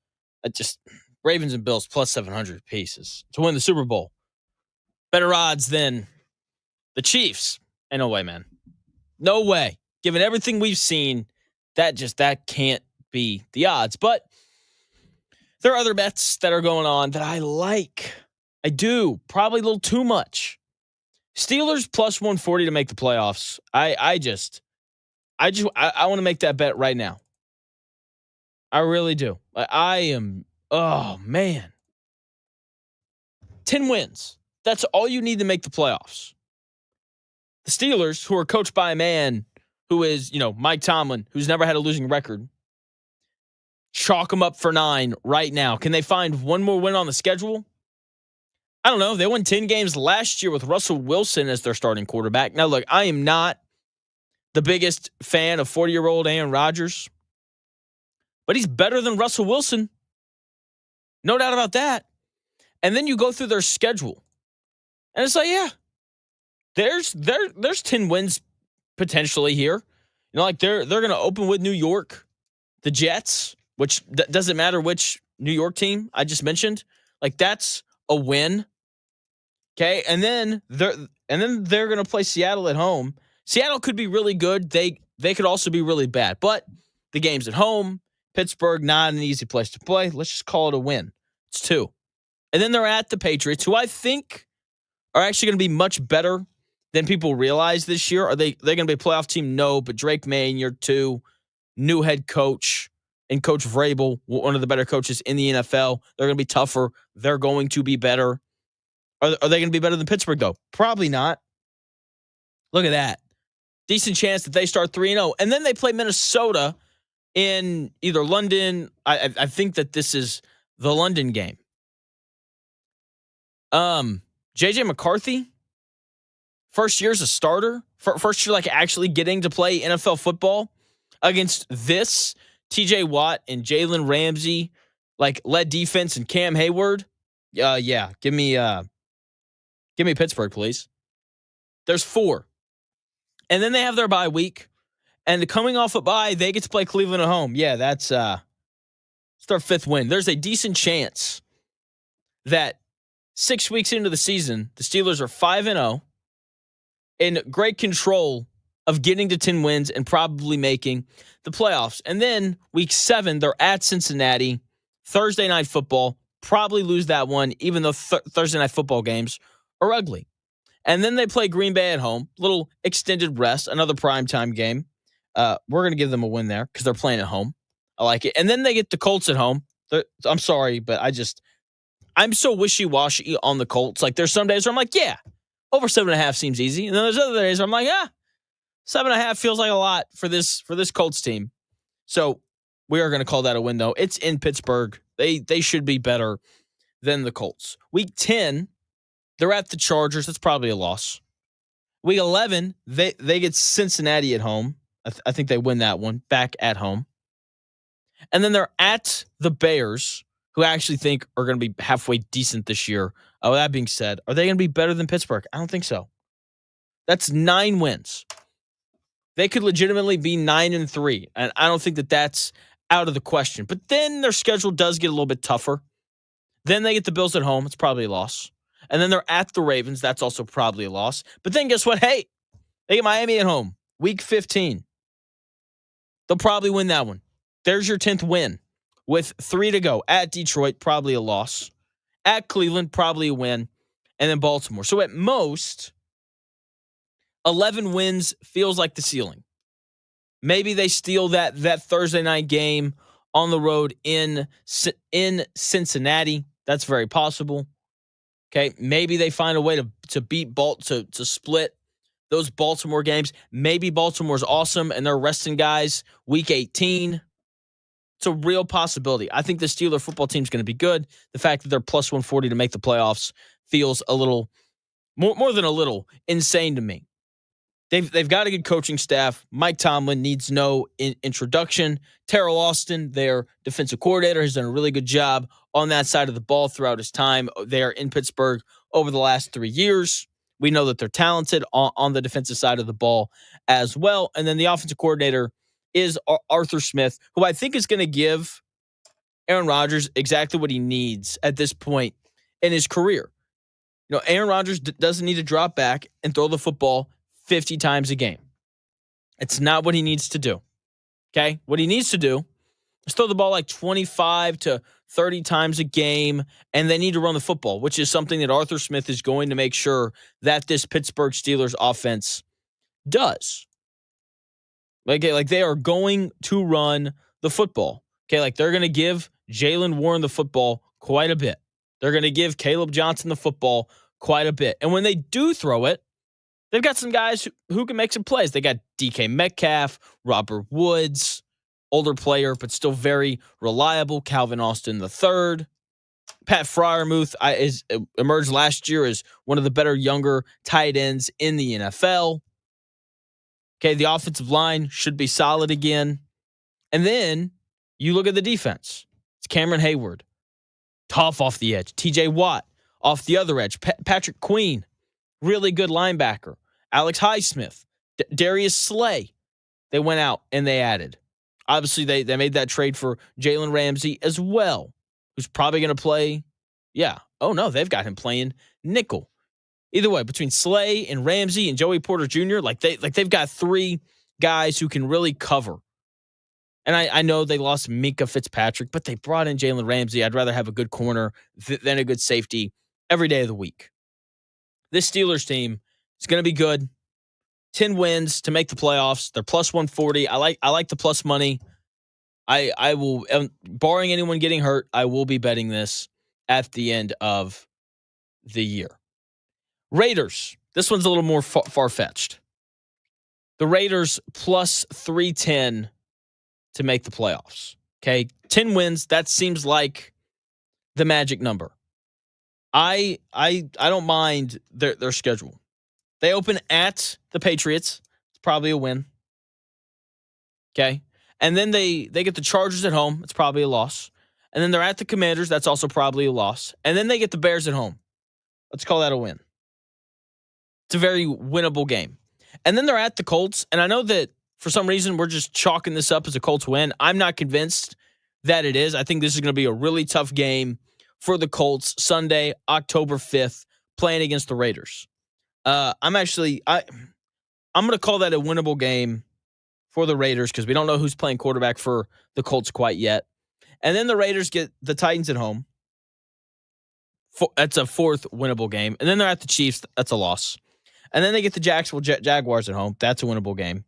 Ravens and Bills plus 700 pieces to win the Super Bowl. Better odds than the Chiefs. Ain't no way, man. No way. Given everything we've seen, that can't be the odds. But there are other bets that are going on that I like. I do. Probably a little too much. Steelers plus 140 to make the playoffs. I want to make that bet right now. I really do. Oh, man. 10 wins. That's all you need to make the playoffs. The Steelers, who are coached by a man who is, Mike Tomlin, who's never had a losing record, chalk them up for 9 right now. Can they find one more win on the schedule? I don't know. They won 10 games last year with Russell Wilson as their starting quarterback. Now, look, I am not the biggest fan of 40-year-old Aaron Rodgers, but he's better than Russell Wilson. No doubt about that. And then you go through their schedule. And it's like, yeah, there's 10 wins potentially here. They're going to open with New York, the Jets, which doesn't matter which New York team I just mentioned. That's a win. Okay? And then they're going to play Seattle at home. Seattle could be really good. They could also be really bad. But the game's at home. Pittsburgh, not an easy place to play. Let's just call it a win. It's 2. And then they're at the Patriots, who I think are actually going to be much better than people realize this year. Are they going to be a playoff team? No, but Drake May in year 2, new head coach, and Coach Vrabel, one of the better coaches in the NFL. They're going to be tougher. They're going to be better. Are they going to be better than Pittsburgh, though? Probably not. Look at that. Decent chance that they start 3-0. And then they play Minnesota in either London. I think that this is the London game. J.J. McCarthy, first year as a starter, first year actually getting to play NFL football against this T.J. Watt and Jalen Ramsey led defense and Cam Hayward. Yeah, give me Pittsburgh, please. There's 4, and then they have their bye week. And coming off a bye, they get to play Cleveland at home. Yeah, that's their 5th win. There's a decent chance that 6 weeks into the season, the Steelers are 5-0 in great control of getting to 10 wins and probably making the playoffs. And then week 7, they're at Cincinnati, Thursday Night Football. Probably lose that one, even though Thursday Night Football games are ugly. And then they play Green Bay at home, little extended rest, another primetime game. We're going to give them a win there because they're playing at home. I like it. And then they get the Colts at home. I'm sorry, but I'm so wishy-washy on the Colts. There's some days where I'm like, yeah, over 7.5 seems easy. And then there's other days where I'm like, 7.5 feels like a lot for this Colts team. So we are going to call that a win, though. It's in Pittsburgh. They should be better than the Colts. Week 10, they're at the Chargers. That's probably a loss. Week 11, they get Cincinnati at home. I think they win that one back at home. And then they're at the Bears, who I actually think are going to be halfway decent this year. Oh, that being said, are they going to be better than Pittsburgh? I don't think so. That's 9 wins. They could legitimately be 9-3, and I don't think that that's out of the question. But then their schedule does get a little bit tougher. Then they get the Bills at home. It's probably a loss. And then they're at the Ravens. That's also probably a loss. But then guess what? Hey, they get Miami at home. Week 15. They'll probably win that one. There's your 10th win with 3 to go. At Detroit, probably a loss. At Cleveland, probably a win. And then Baltimore. So at most, 11 wins feels like the ceiling. Maybe they steal that Thursday night game on the road in Cincinnati. That's very possible. Okay, maybe they find a way to beat to split those Baltimore games. Maybe Baltimore's awesome and they're resting guys week 18. It's a real possibility. I think the Steeler football team's going to be good. The fact that they're plus 140 to make the playoffs feels a little more than a little insane to me. They've got a good coaching staff. Mike Tomlin needs no introduction. Terrell Austin, their defensive coordinator, has done a really good job on that side of the ball throughout his time there in Pittsburgh over the last 3 years. We know that they're talented on the defensive side of the ball as well. And then the offensive coordinator is Arthur Smith, who I think is going to give Aaron Rodgers exactly what he needs at this point in his career. Aaron Rodgers doesn't need to drop back and throw the football 50 times a game. It's not what he needs to do. Okay? What he needs to do is throw the ball like 25 to 30 times a game, and they need to run the football, which is something that Arthur Smith is going to make sure that this Pittsburgh Steelers offense does. Like they are going to run the football. Okay, like they're going to give Jalen Warren the football quite a bit. They're going to give Caleb Johnson the football quite a bit. And when they do throw it, they've got some guys who can make some plays. They got DK Metcalf, Robert Woods, older player, but still very reliable, Calvin Austin III. Pat Freiermuth emerged last year as one of the better younger tight ends in the NFL. Okay, the offensive line should be solid again. And then you look at the defense. It's Cameron Hayward, tough off the edge. TJ Watt off the other edge. Patrick Queen, really good linebacker. Alex Highsmith, Darius Slay. They went out and they added. Obviously, they made that trade for Jalen Ramsey as well, who's probably going to play. Yeah. Oh, no, they've got him playing nickel. Either way, between Slay and Ramsey and Joey Porter Jr., they've got three guys who can really cover. And I know they lost Minka Fitzpatrick, but they brought in Jalen Ramsey. I'd rather have a good corner than a good safety every day of the week. This Steelers team is going to be good. 10 wins to make the playoffs. They're plus 140. I like the plus money. I will, barring anyone getting hurt, I will be betting this at the end of the year. Raiders. This one's a little more far-fetched. The Raiders plus 310 to make the playoffs. Okay, 10 wins. That seems like the magic number. I don't mind their schedule. They open at the Patriots. It's probably a win. Okay, and then they get the Chargers at home. It's probably a loss. And then they're at the Commanders. That's also probably a loss. And then they get the Bears at home. Let's call that a win. It's a very winnable game. And then they're at the Colts. And I know that for some reason we're just chalking this up as a Colts win. I'm not convinced that it is. I think this is going to be a really tough game for the Colts Sunday, October 5th, playing against the Raiders. I'm going to call that a winnable game for the Raiders because we don't know who's playing quarterback for the Colts quite yet. And then the Raiders get the Titans at home. That's a fourth winnable game. And then they're at the Chiefs. That's a loss. And then they get the Jacksonville Jaguars at home. That's a winnable game.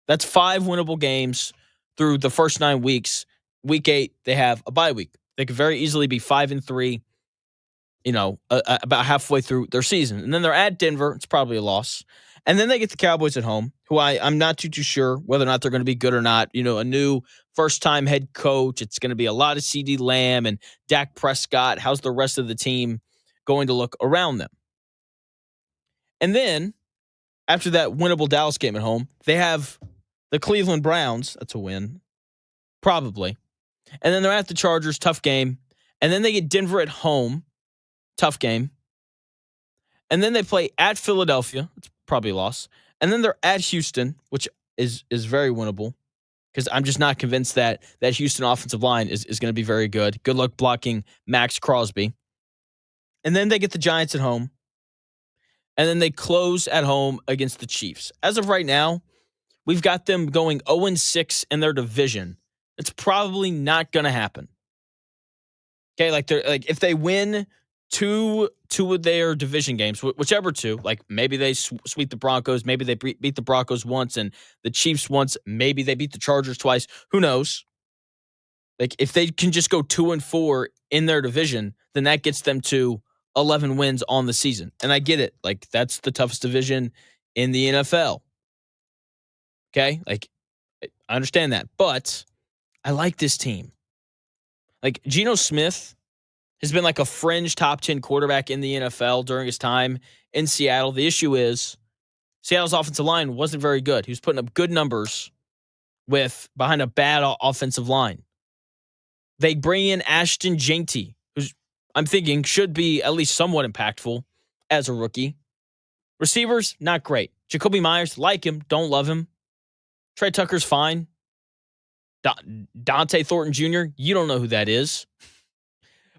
That's 5 winnable games through the first 9 weeks. Week 8, they have a bye week. They could very easily be 5-3, about halfway through their season. And then they're at Denver. It's probably a loss. And then they get the Cowboys at home, who I'm not too sure whether or not they're going to be good or not. A new first-time head coach. It's going to be a lot of CeeDee Lamb and Dak Prescott. How's the rest of the team going to look around them? And then, after that winnable Dallas game at home, they have the Cleveland Browns. That's a win. Probably. And then they're at the Chargers. Tough game. And then they get Denver at home. Tough game. And then they play at Philadelphia. It's probably a loss. And then they're at Houston, which is very winnable because I'm just not convinced that Houston offensive line is going to be very good. Good luck blocking Max Crosby. And then they get the Giants at home. And then they close at home against the Chiefs. As of right now, we've got them going 0-6 in their division. It's probably not going to happen. Okay, if they win two of their division games, whichever two, maybe they sweep the Broncos, maybe they beat the Broncos once and the Chiefs once, maybe they beat the Chargers twice. Who knows? If they can just go 2-4 in their division, then that gets them to 11 wins on the season. And I get it. That's the toughest division in the NFL. Okay? I understand that. But I like this team. Geno Smith has been a fringe top 10 quarterback in the NFL during his time in Seattle. The issue is Seattle's offensive line wasn't very good. He was putting up good numbers behind a bad offensive line. They bring in Ashton Jeanty, who's I'm thinking should be at least somewhat impactful as a rookie. Receivers, not great. Jacoby Myers, like him, don't love him. Trey Tucker's fine. Dante Thornton Jr., you don't know who that is.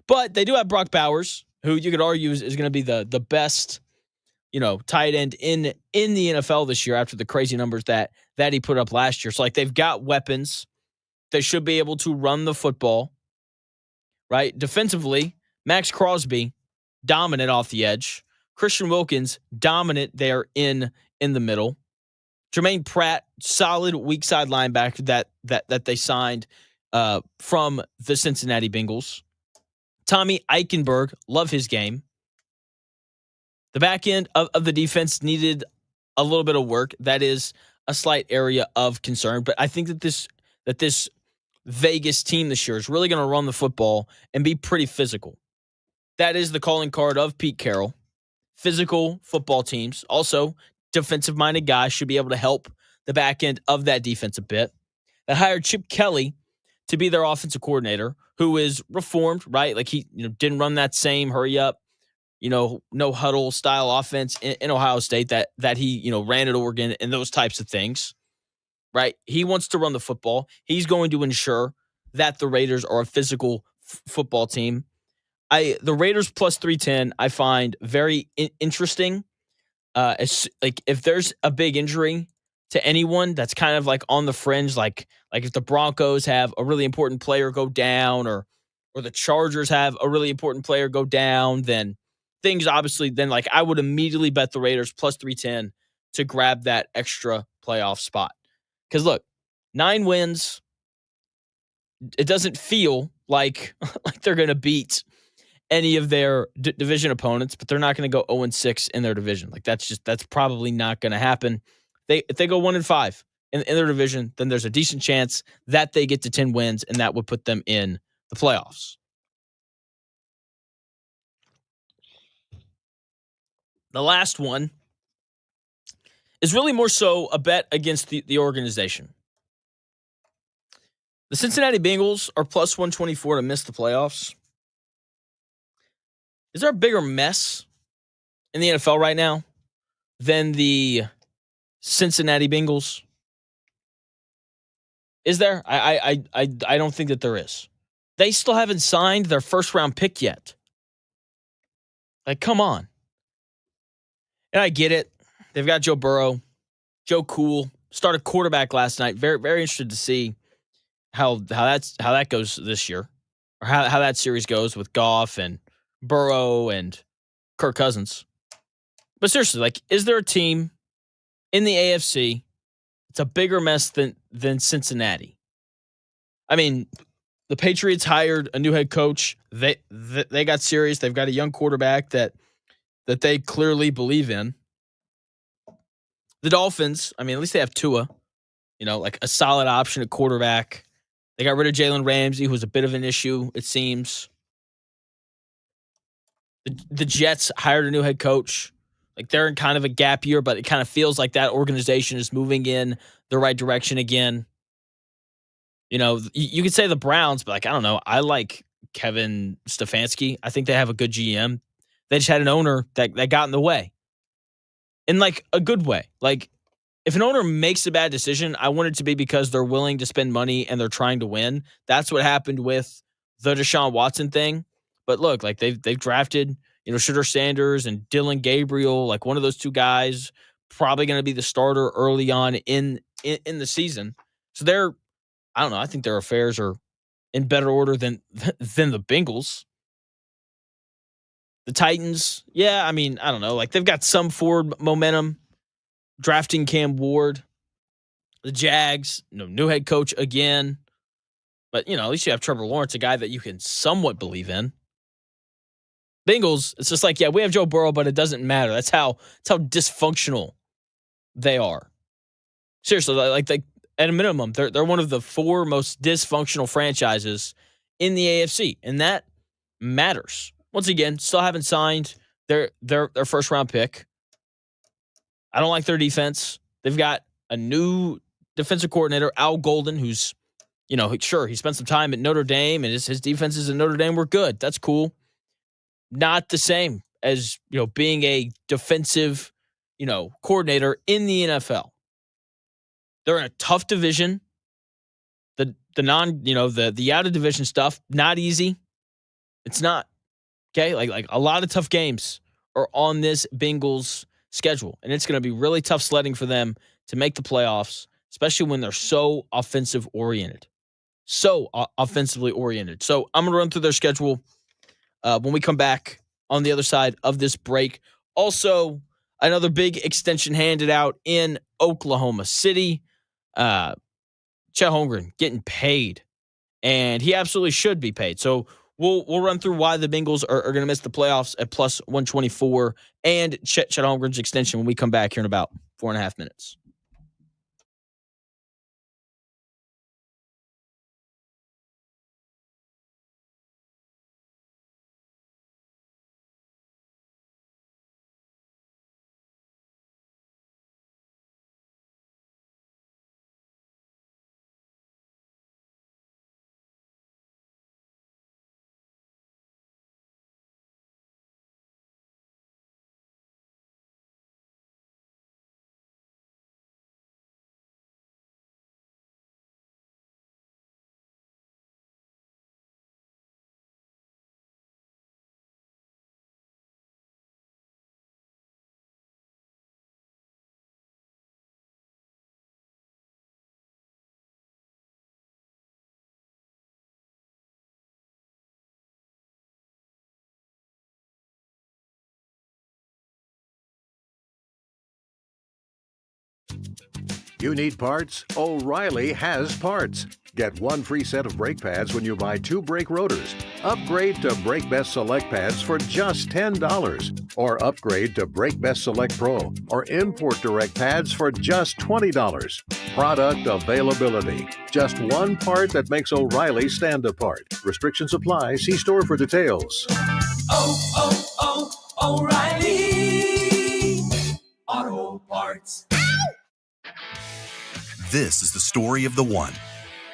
But they do have Brock Bowers, who you could argue is going to be the best, tight end in the NFL this year after the crazy numbers that he put up last year. So, they've got weapons. They should be able to run the football, right? Defensively, Max Crosby, dominant off the edge. Christian Wilkins, dominant there in the middle. Jermaine Pratt, solid weak side linebacker that they signed from the Cincinnati Bengals. Tommy Eichenberg, love his game. The back end of the defense needed a little bit of work. That is a slight area of concern. But I think that this Vegas team this year is really going to run the football and be pretty physical. That is the calling card of Pete Carroll. Physical football teams. Also, defensive-minded guys should be able to help the back end of that defense a bit. They hired Chip Kelly to be their offensive coordinator, who is reformed, right? Like he didn't run that same hurry up, no huddle style offense in Ohio State that he ran at Oregon and those types of things, right? He wants to run the football. He's going to ensure that the Raiders are a physical football team. The Raiders plus 310 I find very interesting. If there's a big injury to anyone that's kind of like on the fringe, like if the Broncos have a really important player go down or the Chargers have a really important player go down, then things obviously I would immediately bet the Raiders plus 310 to grab that extra playoff spot. Because look, 9 wins, it doesn't feel like they're going to beat any of their division opponents, but they're not going to go 0-6 in their division. That's probably not going to happen. If they go 1-5 in their division, then there's a decent chance that they get to 10 wins, and that would put them in the playoffs. The last one is really more so a bet against the organization. The Cincinnati Bengals are plus 124 to miss the playoffs. Is there a bigger mess in the NFL right now than the Cincinnati Bengals? Is there? I don't think that there is. They still haven't signed their first round pick yet. Come on. And I get it. They've got Joe Burrow, Joe Cool, started quarterback last night. Very, very interested to see how that goes this year, or how that series goes with Goff and Burrow and Kirk Cousins. But seriously, is there a team in the AFC it's a bigger mess than Cincinnati? I mean, the Patriots hired a new head coach. They got serious. They've got a young quarterback that they clearly believe in. The Dolphins, I mean, at least they have Tua, a solid option at quarterback. They got rid of Jalen Ramsey, who was a bit of an issue, it seems. The Jets hired a new head coach. They're in kind of a gap year, but it kind of feels like that organization is moving in the right direction again. You could say the Browns, but I don't know. I like Kevin Stefanski. I think they have a good GM. They just had an owner that got in the way. In a good way. If an owner makes a bad decision, I want it to be because they're willing to spend money and they're trying to win. That's what happened with the Deshaun Watson thing. But look, they've drafted, Shedeur Sanders and Dylan Gabriel, one of those two guys, probably going to be the starter early on in the season. So I don't know. I think their affairs are in better order than the Bengals. The Titans, yeah, I mean, I don't know. They've got some forward momentum, drafting Cam Ward. The Jags, new head coach again. But, at least you have Trevor Lawrence, a guy that you can somewhat believe in. Bengals, it's just we have Joe Burrow, but it doesn't matter. That's how dysfunctional they are. Seriously, at a minimum, they're one of the 4 most dysfunctional franchises in the AFC, and that matters. Once again, still haven't signed their first round pick. I don't like their defense. They've got a new defensive coordinator, Al Golden, who's, sure, he spent some time at Notre Dame, and his defenses at Notre Dame were good. That's cool. Not the same as, being a defensive, coordinator in the NFL. They're in a tough division. The out of division stuff, not easy. It's not. Okay? Like a lot of tough games are on this Bengals schedule, and it's going to be really tough sledding for them to make the playoffs, especially when they're so offensive oriented. So offensively oriented. So I'm going to run through their schedule when we come back on the other side of this break. Also, another big extension handed out in Oklahoma City. Chet Holmgren getting paid, and he absolutely should be paid. So we'll run through why the Bengals are going to miss the playoffs at plus 124 and Chet Holmgren's extension when we come back here in about 4.5 minutes. You need parts? O'Reilly has parts. Get one free set of brake pads when you buy 2 brake rotors. Upgrade to Brake Best Select pads for just $10. Or upgrade to Brake Best Select Pro or Import Direct pads for just $20. Product availability. Just one part that makes O'Reilly stand apart. Restrictions apply. See store for details. O'Reilly Auto Parts. This is the story of the one.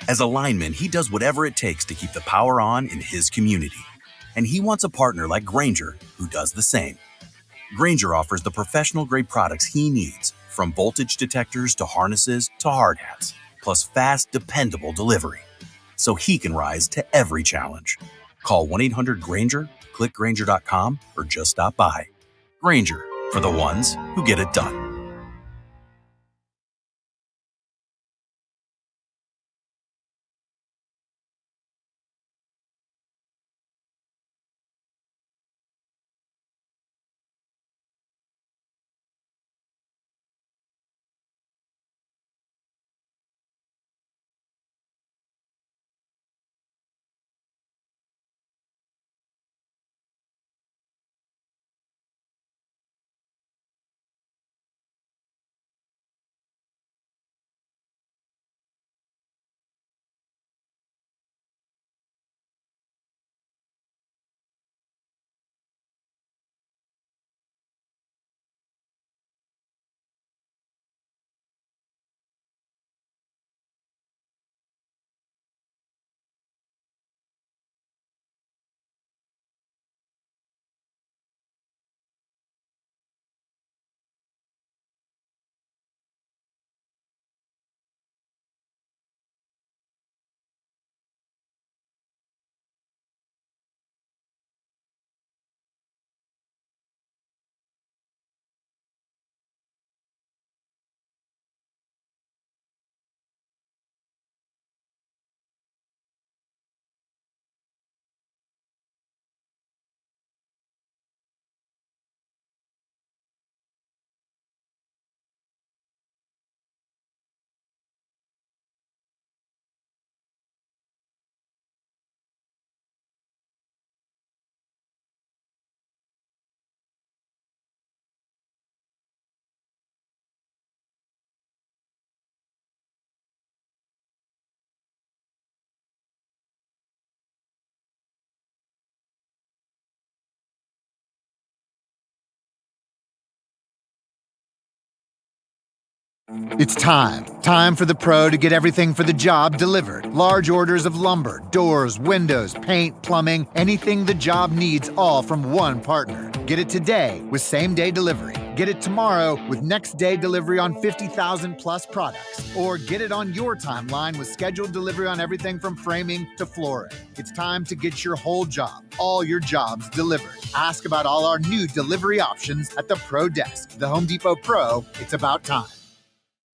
As a lineman, he does whatever it takes to keep the power on in his community. And he wants a partner like Grainger who does the same. Grainger offers the professional-grade products he needs, from voltage detectors to harnesses to hard hats, plus fast, dependable delivery, so he can rise to every challenge. Call 1-800-GRAINGER, click Grainger.com, or just stop by. Grainger, for the ones who get it done. It's time. Time for the pro to get everything for the job delivered. Large orders of lumber, doors, windows, paint, plumbing, anything the job needs, all from one partner. Get it today with same-day delivery. Get it tomorrow with next-day delivery on 50,000 plus products. Or get it on your timeline with scheduled delivery on everything from framing to flooring. It's time to get your whole job, all your jobs delivered. Ask about all our new delivery options at the Pro Desk. The Home Depot Pro, it's about time.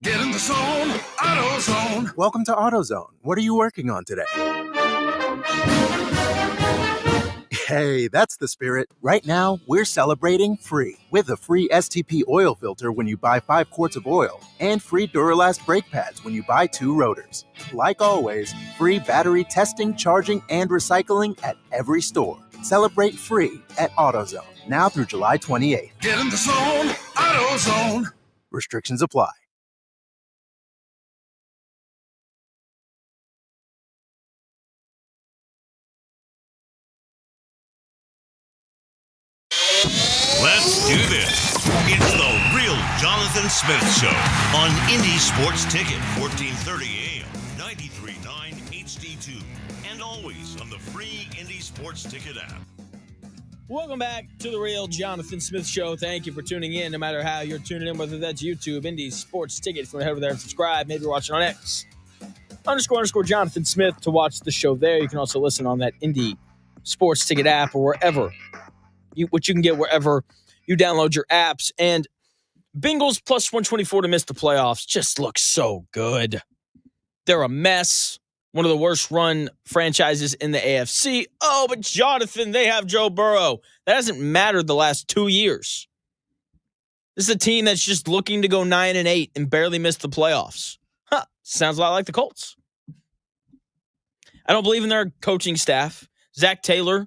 Get in the zone, AutoZone. Welcome to AutoZone. What are you working on today? Hey, that's the spirit. Right now, we're celebrating free with a free STP oil filter when you buy 5 quarts of oil and free Duralast brake pads when you buy 2 rotors. Like always, free battery testing, charging, and recycling at every store. Celebrate free at AutoZone, now through July 28th. Get in the zone, AutoZone. Restrictions apply. Let's do this. It's the Real Jonathan Smith Show on Indy Sports Ticket, 1430 AM, 93.9 HD2, and always on the free Indy Sports Ticket app. Welcome back to the Real Jonathan Smith Show. Thank you for tuning in, no matter how you're tuning in, whether that's YouTube, Indy Sports Ticket. If you want to head over there and subscribe, maybe you're watching on X, _ Jonathan Smith to watch the show there. You can also listen on that Indy Sports Ticket app or wherever. Which you can get wherever you download your apps. And Bengals plus 124 to miss the playoffs just looks so good. They're a mess. One of the worst run franchises in the AFC. Oh, but Jonathan, they have Joe Burrow. That hasn't mattered the last 2 years. This is a team that's just looking to go 9-8 and barely miss the playoffs. Sounds a lot like the Colts. I don't believe in their coaching staff. Zach Taylor,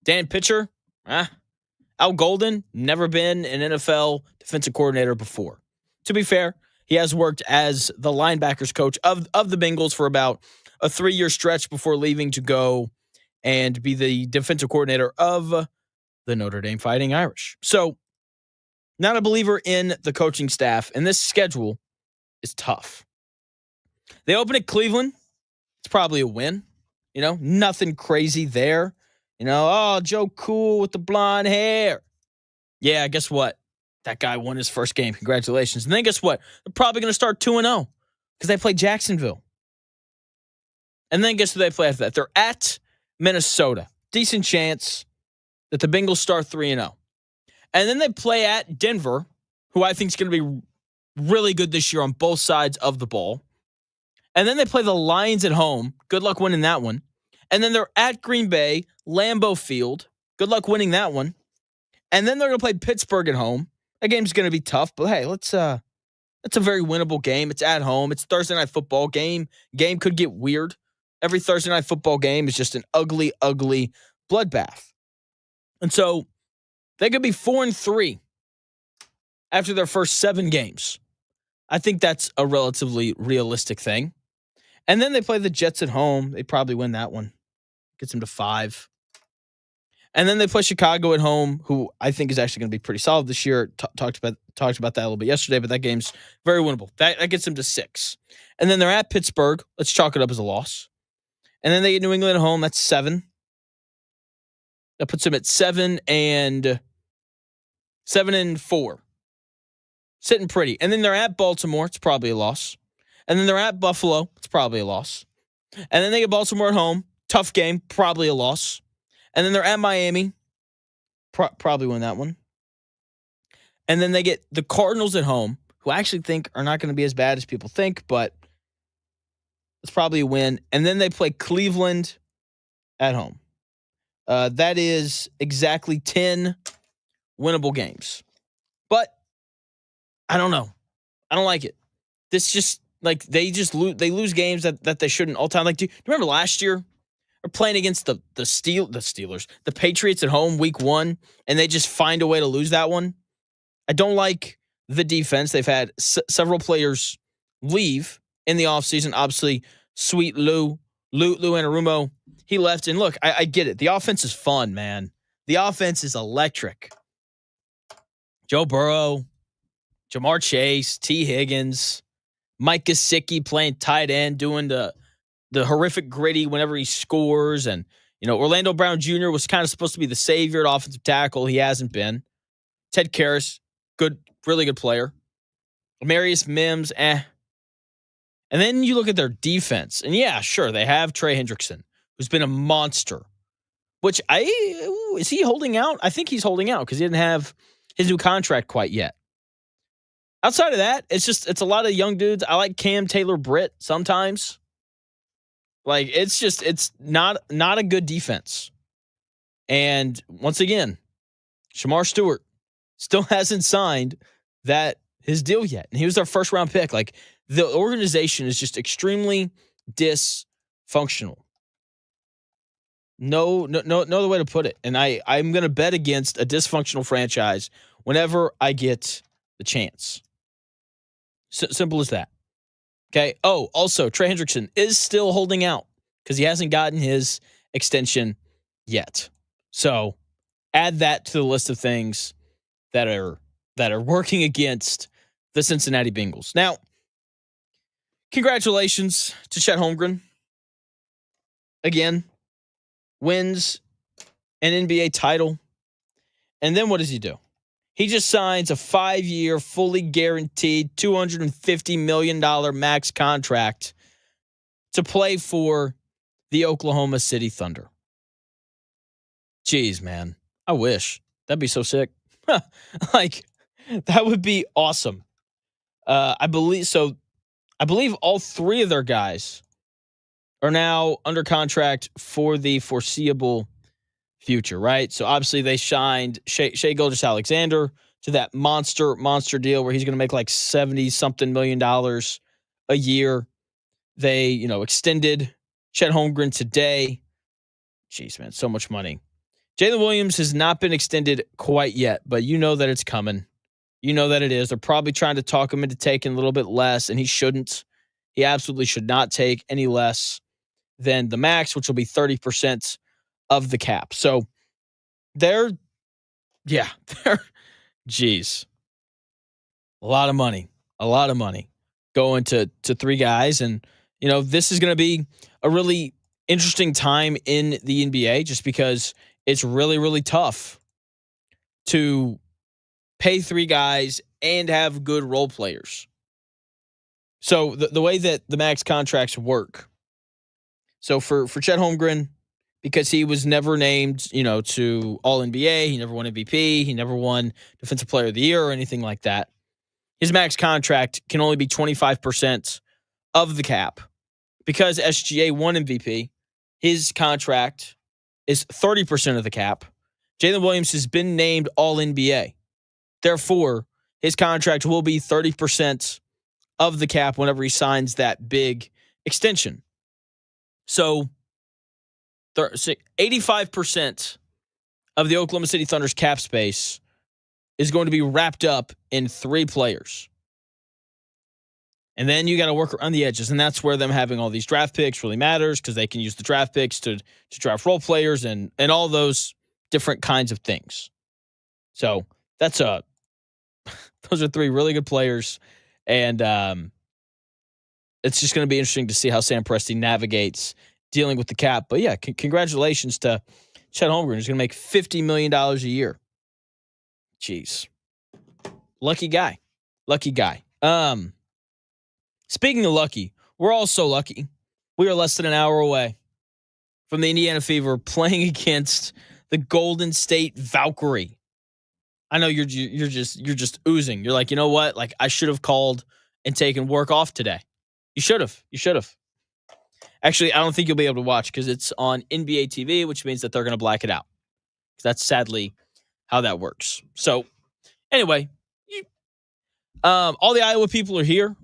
Dan Pitcher, Al Golden, never been an NFL defensive coordinator before. To be fair, he has worked as the linebackers coach of the Bengals for about a 3-year stretch before leaving to go and be the defensive coordinator of the Notre Dame Fighting Irish. So, not a believer in the coaching staff, and this schedule is tough. They open at Cleveland. It's probably a win. Nothing crazy there. Joe Cool with the blonde hair. Yeah, guess what? That guy won his first game. Congratulations. And then guess what? They're probably going to start 2-0 because they play Jacksonville. And then guess who they play after that? They're at Minnesota. Decent chance that the Bengals start 3-0. And then they play at Denver, who I think is going to be really good this year on both sides of the ball. And then they play the Lions at home. Good luck winning that one. And then they're at Green Bay, Lambeau Field. Good luck winning that one. And then they're going to play Pittsburgh at home. That game's going to be tough, but hey, that's a very winnable game. It's at home. It's Thursday night football game. Game could get weird. Every Thursday night football game is just an ugly, ugly bloodbath. And so they could be 4-3 after their first 7 games. I think that's a relatively realistic thing. And then they play the Jets at home. They probably win that one. Gets them to 5. And then they play Chicago at home, who I think is actually going to be pretty solid this year. Talked about that a little bit yesterday, but that game's very winnable. That gets them to 6. And then they're at Pittsburgh. Let's chalk it up as a loss. And then they get New England at home. That's 7. That puts them at 7-4. Sitting pretty. And then they're at Baltimore. It's probably a loss. And then they're at Buffalo. It's probably a loss. And then they get Baltimore at home. Tough game. Probably a loss. And then they're at Miami. Probably win that one. And then they get the Cardinals at home, who I actually think are not going to be as bad as people think, but it's probably a win. And then they play Cleveland at home. That is exactly 10 winnable games. But I don't know. I don't like it. This just, they lose games that they shouldn't all the time. Do you remember last year? They're playing against the Steelers, the Patriots at home week 1, and they just find a way to lose that one. I don't like the defense. They've had several players leave in the offseason. Obviously, sweet Lou Anarumo, he left. And look, I get it. The offense is fun, man. The offense is electric. Joe Burrow, Jamar Chase, T. Higgins, Mike Gesicki playing tight end, doing the horrific gritty whenever he scores. And, Orlando Brown Jr. was kind of supposed to be the savior at offensive tackle. He hasn't been. Ted Karras, good, really good player. Amarius Mims, And then you look at their defense. And yeah, sure, they have Trey Hendrickson, who's been a monster. Which is he holding out? I think he's holding out because he didn't have his new contract quite yet. Outside of that, it's a lot of young dudes. I like Cam Taylor-Britt sometimes. Like, it's not a good defense. And once again, Shamar Stewart still hasn't signed his deal yet. And he was their first round pick. Like, the organization is just extremely dysfunctional. No other way to put it. And I'm going to bet against a dysfunctional franchise whenever I get the chance. Simple as that. Okay. Oh, also, Trey Hendrickson is still holding out because he hasn't gotten his extension yet. So add that to the list of things that are working against the Cincinnati Bengals. Now, congratulations to Chet Holmgren. Again, wins an NBA title. And then what does he do? He just signs a 5-year, fully guaranteed $250 million max contract to play for the Oklahoma City Thunder. Jeez, man. I wish. That'd be so sick. Like, that would be awesome. I believe all three of their guys are now under contract for the foreseeable future, right? So obviously they signed Shai Gilgeous-Alexander to that monster deal where he's going to make like $70-something million a year. They, extended Chet Holmgren today. Jeez, man, so much money. Jalen Williams has not been extended quite yet, but you know that it's coming. You know that it is. They're probably trying to talk him into taking a little bit less, and he shouldn't. He absolutely should not take any less than the max, which will be 30% of the cap. So they're geez. A lot of money going to three guys. And, this is going to be a really interesting time in the NBA just because it's really, really tough to pay three guys and have good role players. So the way that the max contracts work. So for Chet Holmgren, because he was never named, to All-NBA, he never won MVP, he never won Defensive Player of the Year or anything like that. His max contract can only be 25% of the cap. Because SGA won MVP, his contract is 30% of the cap. Jalen Williams has been named All-NBA. Therefore, his contract will be 30% of the cap whenever he signs that big extension. So 85% of the Oklahoma City Thunder's cap space is going to be wrapped up in three players. And then you got to work around the edges, and that's where them having all these draft picks really matters because they can use the draft picks to draft role players and all those different kinds of things. So that's those are three really good players, and it's just going to be interesting to see how Sam Presti navigates dealing with the cap. But yeah, congratulations to Chet Holmgren, who's going to make $50 million a year. Jeez. Lucky guy. Speaking of lucky, we're all so lucky. We are less than an hour away from the Indiana Fever playing against the Golden State Valkyrie. I know you're just oozing. You're like, you know what? Like, I should have called and taken work off today. You should have. Actually, I don't think you'll be able to watch because it's on NBA TV, which means that they're going to black it out. That's sadly how that works. So, anyway, all the Iowa people are here.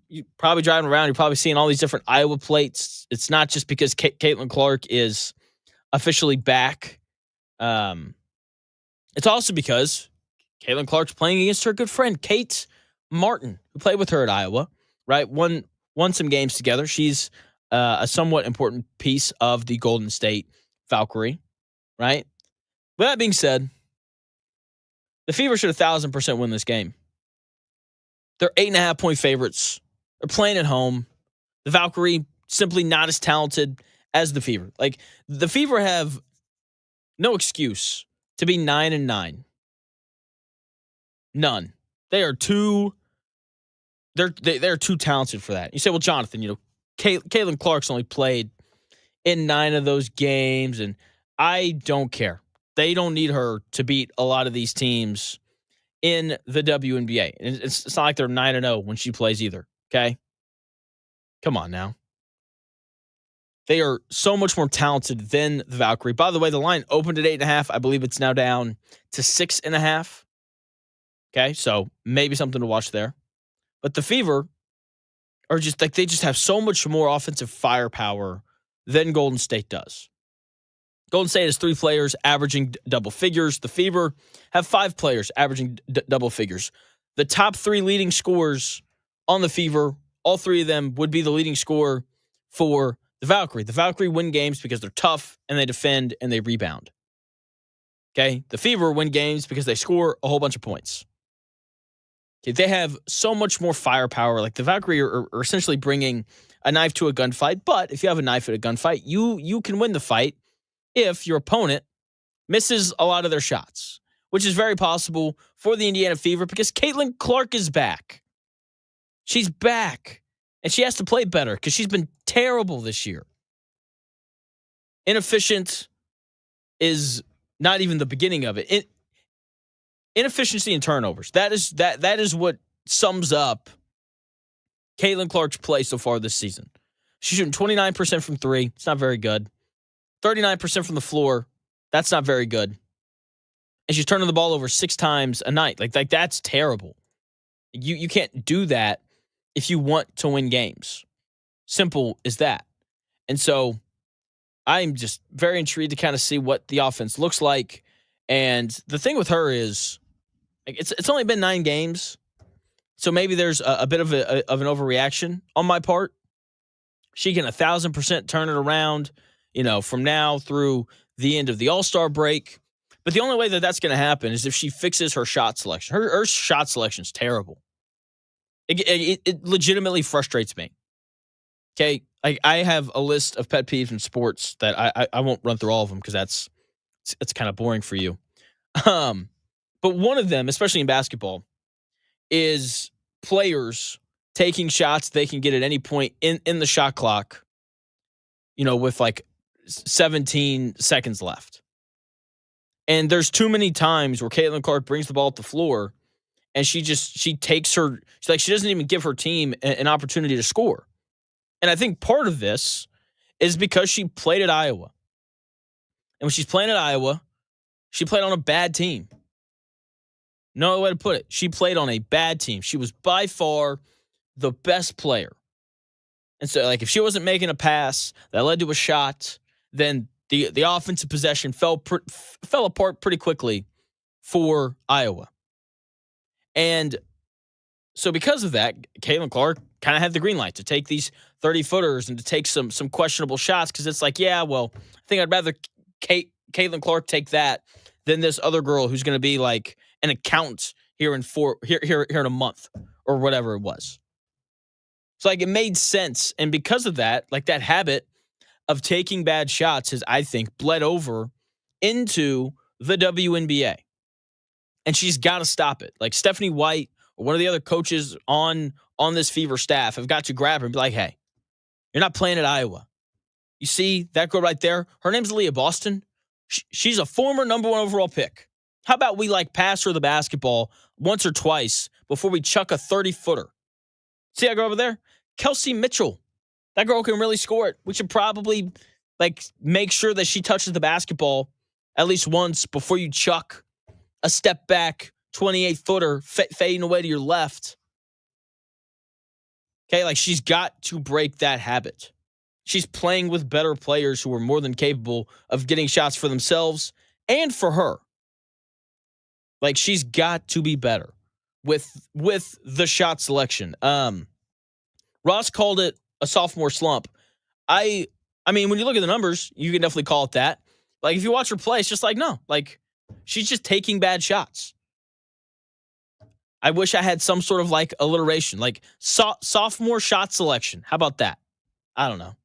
You're probably driving around. You're probably seeing all these different Iowa plates. It's not just because Caitlin Clark is officially back. It's also because Caitlin Clark's playing against her good friend, Kate Martin, who played with her at Iowa, right? Won some games together. She's a somewhat important piece of the Golden State Valkyrie, right? With that being said, the Fever should 1,000% win this game. They're 8.5-point favorites. They're playing at home. The Valkyrie simply not as talented as the Fever. Like, the Fever have no excuse to be 9-9. None. They are too. They're too talented for that. You say, well, Jonathan, Caitlin Clark's only played in 9 of those games, and I don't care. They don't need her to beat a lot of these teams in the WNBA. It's not like they're 9-0 when she plays either, okay? Come on now. They are so much more talented than the Valkyrie. By the way, the line opened at 8.5. I believe it's now down to 6.5. Okay, so maybe something to watch there. But the Fever are just like, they just have so much more offensive firepower than Golden State does. Golden State has 3 players averaging double figures. The Fever have 5 players averaging double figures. The top 3 leading scorers on the Fever, all 3 of them would be the leading scorer for the Valkyrie. The Valkyrie win games because they're tough and they defend and they rebound. Okay? The Fever win games because they score a whole bunch of points. Okay? They have so much more firepower. Like, the Valkyrie are essentially bringing a knife to a gunfight, but if you have a knife at a gunfight, you can win the fight if your opponent misses a lot of their shots, which is very possible for the Indiana Fever because Caitlin Clark is back. She's back, and she has to play better because she's been terrible this year. Inefficient is not even the beginning of it. Inefficiency and turnovers. That is what sums up Caitlin Clark's play so far this season. She's shooting 29% from 3. It's not very good. 39% from the floor. That's not very good. And she's turning the ball over 6 times a night. Like that's terrible. You can't do that if you want to win games. Simple as that. And so I'm just very intrigued to kind of see what the offense looks like. And the thing with her is, like, it's only been 9 games, so maybe there's a bit of an overreaction on my part. She can 1,000% turn it around, from now through the end of the All-Star break. But the only way that that's going to happen is if she fixes her shot selection. Her shot selection is terrible. It legitimately frustrates me. Okay, I have a list of pet peeves in sports that I won't run through all of them because it's kind of boring for you. But one of them, especially in basketball, is players taking shots they can get at any point in the shot clock, with like 17 seconds left. And there's too many times where Caitlin Clark brings the ball up the floor and she doesn't even give her team an opportunity to score. And I think part of this is because she played at Iowa. And when she's playing at Iowa, she played on a bad team. No other way to put it. She played on a bad team. She was by far the best player. And so, like, if she wasn't making a pass that led to a shot, then the offensive possession fell apart pretty quickly for Iowa. And so because of that, Caitlin Clark kind of had the green light to take these 30-footers and to take some questionable shots because it's like, yeah, well, I think I'd rather Caitlin Clark take that than this other girl who's going to be like an accountant here in a month or whatever it was. So, like, it made sense. And because of that, like, that habit of taking bad shots has, I think, bled over into the WNBA. And she's got to stop it. Like, Stephanie White or one of the other coaches on this Fever staff have got to grab her and be like, hey, you're not playing at Iowa. You see that girl right there? Her name's Leah Boston. She's a former number 1 overall pick. How about we, like, pass her the basketball once or twice before we chuck a 30-footer? See that girl over there? Kelsey Mitchell. That girl can really score it. We should probably, like, make sure that she touches the basketball at least once before you chuck a step back 28-footer fading away to your left. Okay, like, she's got to break that habit. She's playing with better players who are more than capable of getting shots for themselves and for her. Like, she's got to be better with the shot selection. Ross called it a sophomore slump. I mean, when you look at the numbers, you can definitely call it that. Like, if you watch her play, it's just like, no. Like, she's just taking bad shots. I wish I had some sort of like alliteration, like sophomore shot selection. How about that? I don't know.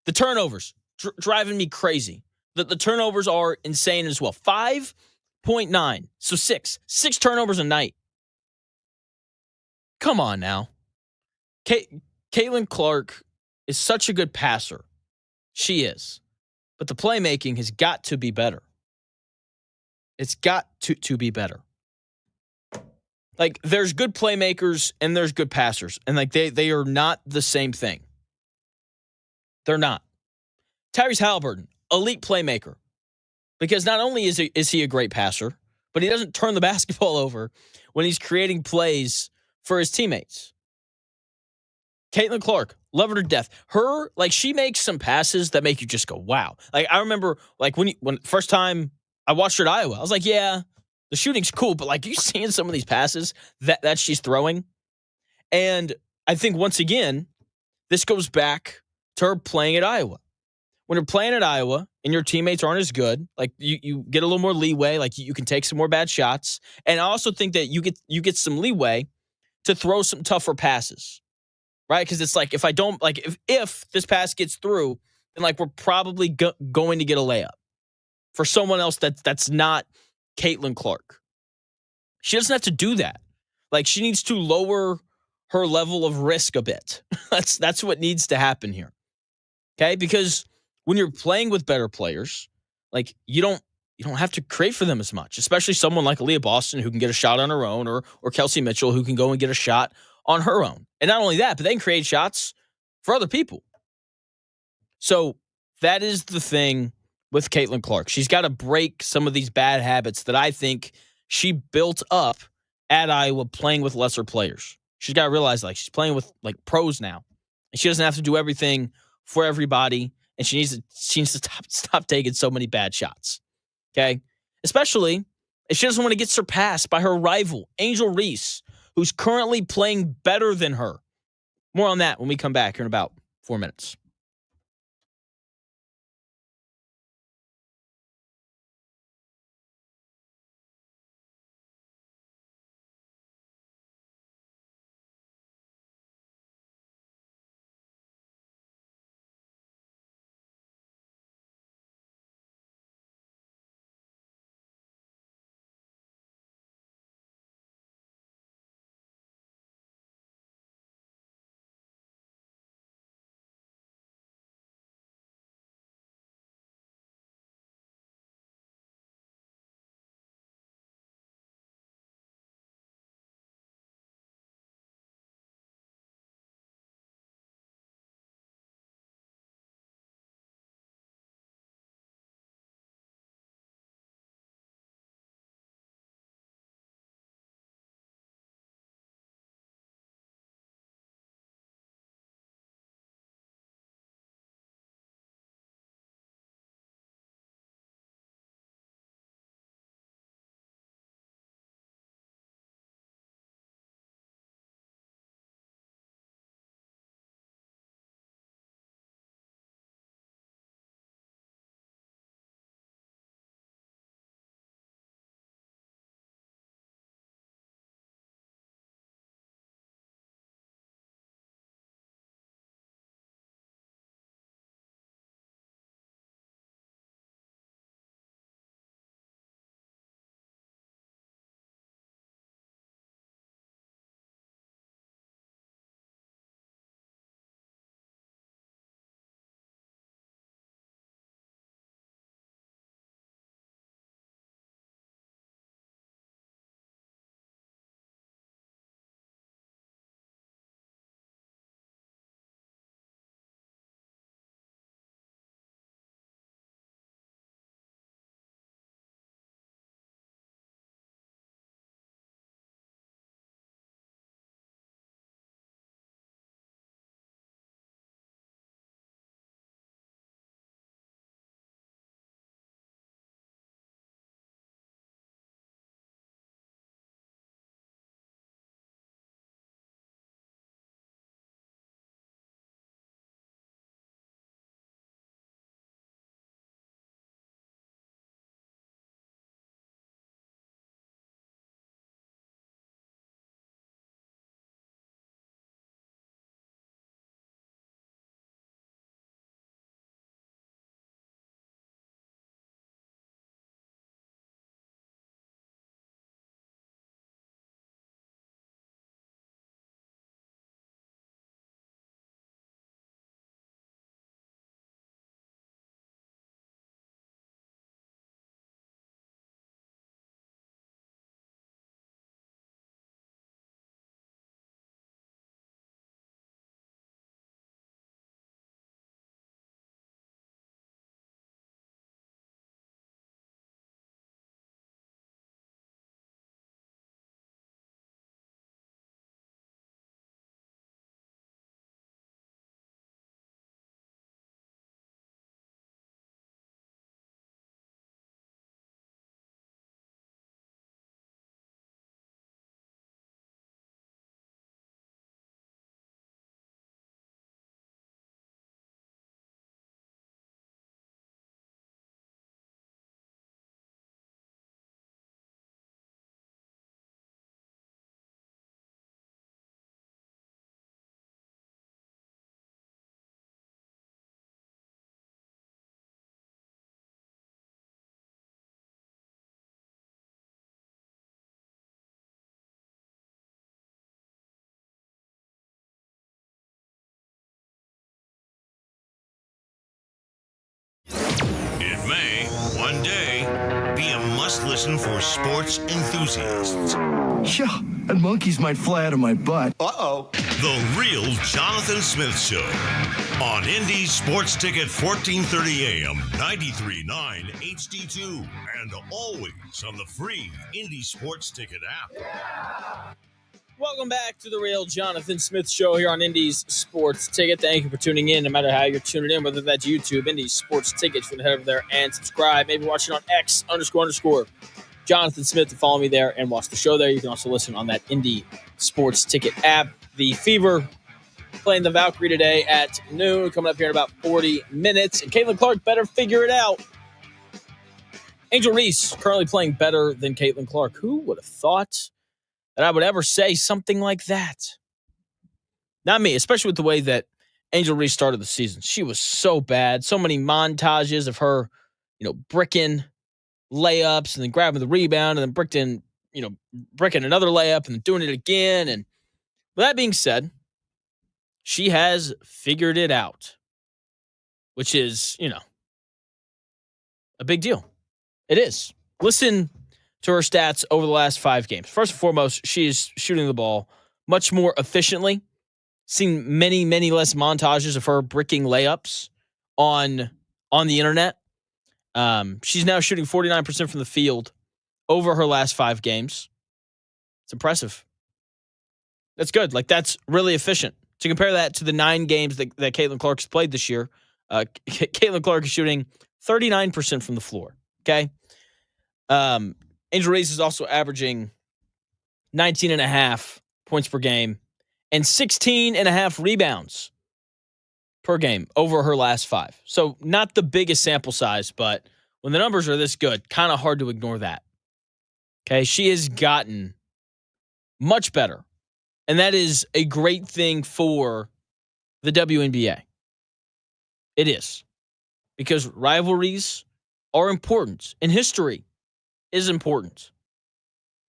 The turnovers driving me crazy. The turnovers are insane as well. 5.9. So six turnovers a night. Come on now. Caitlin Clark is such a good passer. She is. But the playmaking has got to be better. It's got to be better. Like, there's good playmakers and there's good passers. And, like, they are not the same thing. They're not. Tyrese Halliburton, elite playmaker. Because not only is he a great passer, but he doesn't turn the basketball over when he's creating plays for his teammates. Caitlin Clark, love her to death. Her, like, she makes some passes that make you just go, wow. Like, I remember, like, when first time I watched her at Iowa, I was like, yeah, the shooting's cool, but, like, you seeing some of these passes that she's throwing? And I think, once again, this goes back to her playing at Iowa. When you're playing at Iowa and your teammates aren't as good, like, you get a little more leeway, like, you can take some more bad shots. And I also think that you get some leeway to throw some tougher passes. Right? Because it's like, if I don't, like, if this pass gets through, then, like, we're probably going to get a layup for someone else that's not Caitlin Clark. She doesn't have to do that. Like, she needs to lower her level of risk a bit. That's what needs to happen here. Okay? Because when you're playing with better players, like, you don't have to create for them as much, especially someone like Aaliyah Boston who can get a shot on her own, or Kelsey Mitchell who can go and get a shot on her own. And not only that, but they can create shots for other people. So that is the thing with Caitlin Clark. She's got to break some of these bad habits that I think she built up at Iowa playing with lesser players. She's got to realize, like, she's playing with, like, pros now. And she doesn't have to do everything for everybody. And she needs to stop taking so many bad shots. Okay? Especially if she doesn't want to get surpassed by her rival, Angel Reese, who's currently playing better than her. More on that when we come back here in about 4 minutes. may, one day, be a must-listen for sports enthusiasts. Yeah, and monkeys might fly out of my butt. Uh-oh. The Real Jonathan Smith Show on Indy Sports Ticket 1430 AM, 93.9 HD2, and always on the free Indy Sports Ticket app. Welcome back to the Real Jonathan Smith Show here on Indy's Sports Ticket. Thank you for tuning in, no matter how you're tuning in, whether that's YouTube, Indy's Sports Tickets. You can head over there and subscribe. Maybe watching on X __ Jonathan Smith to follow me there and watch the show there. You can also listen on that Indy Sports Ticket app. The Fever playing the Valkyrie today at noon, coming up here in about 40 minutes. And Caitlin Clark better figure it out. Angel Reese currently playing better than Caitlin Clark. Who would have thought that I would ever say something like that? Not me, especially with the way that Angel Reese started the season. She was so bad. So many montages of her, bricking layups and then grabbing the rebound and then bricking another layup and then doing it again. And with that being said, she has figured it out, which is, a big deal. It is. Listen to her stats over the last 5 games. First and foremost, she is shooting the ball much more efficiently. Seen many, many less montages of her bricking layups on the internet. She's now shooting 49% from the field over her last 5 games. It's impressive. That's good. That's really efficient. To compare that to the 9 games that Caitlin Clark has played this year, Caitlin Clark is shooting 39% from the floor. Okay? Angel Reese is also averaging 19.5 points per game and 16.5 rebounds per game over her last 5. So not the biggest sample size, but when the numbers are this good, kind of hard to ignore that. Okay, she has gotten much better, and that is a great thing for the WNBA. It is, because rivalries are important, and history is important.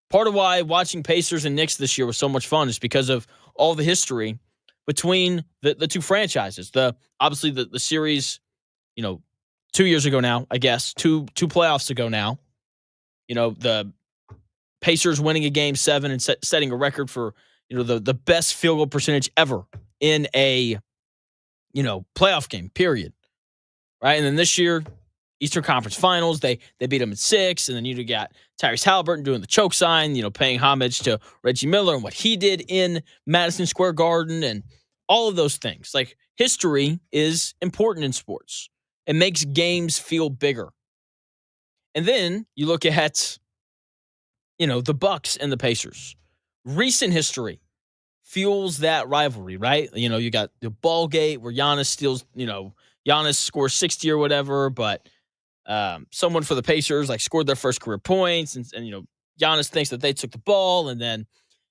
Part of why watching Pacers and Knicks this year was so much fun is because of all the history between the two franchises. Obviously the series, 2 years ago now, I guess, two playoffs ago now. The Pacers winning a game 7 and setting a record for, the best field goal percentage ever in a, playoff game, period. Right? And then this year, Eastern Conference Finals, they beat them in 6, and then you got Tyrese Halliburton doing the choke sign, paying homage to Reggie Miller and what he did in Madison Square Garden and all of those things. History is important in sports. It makes games feel bigger. And then you look at, the Bucks and the Pacers. Recent history fuels that rivalry, right? You got the Ballgate where Giannis steals, Giannis scores 60 or whatever, but someone for the Pacers scored their first career points, and Giannis thinks that they took the ball, and then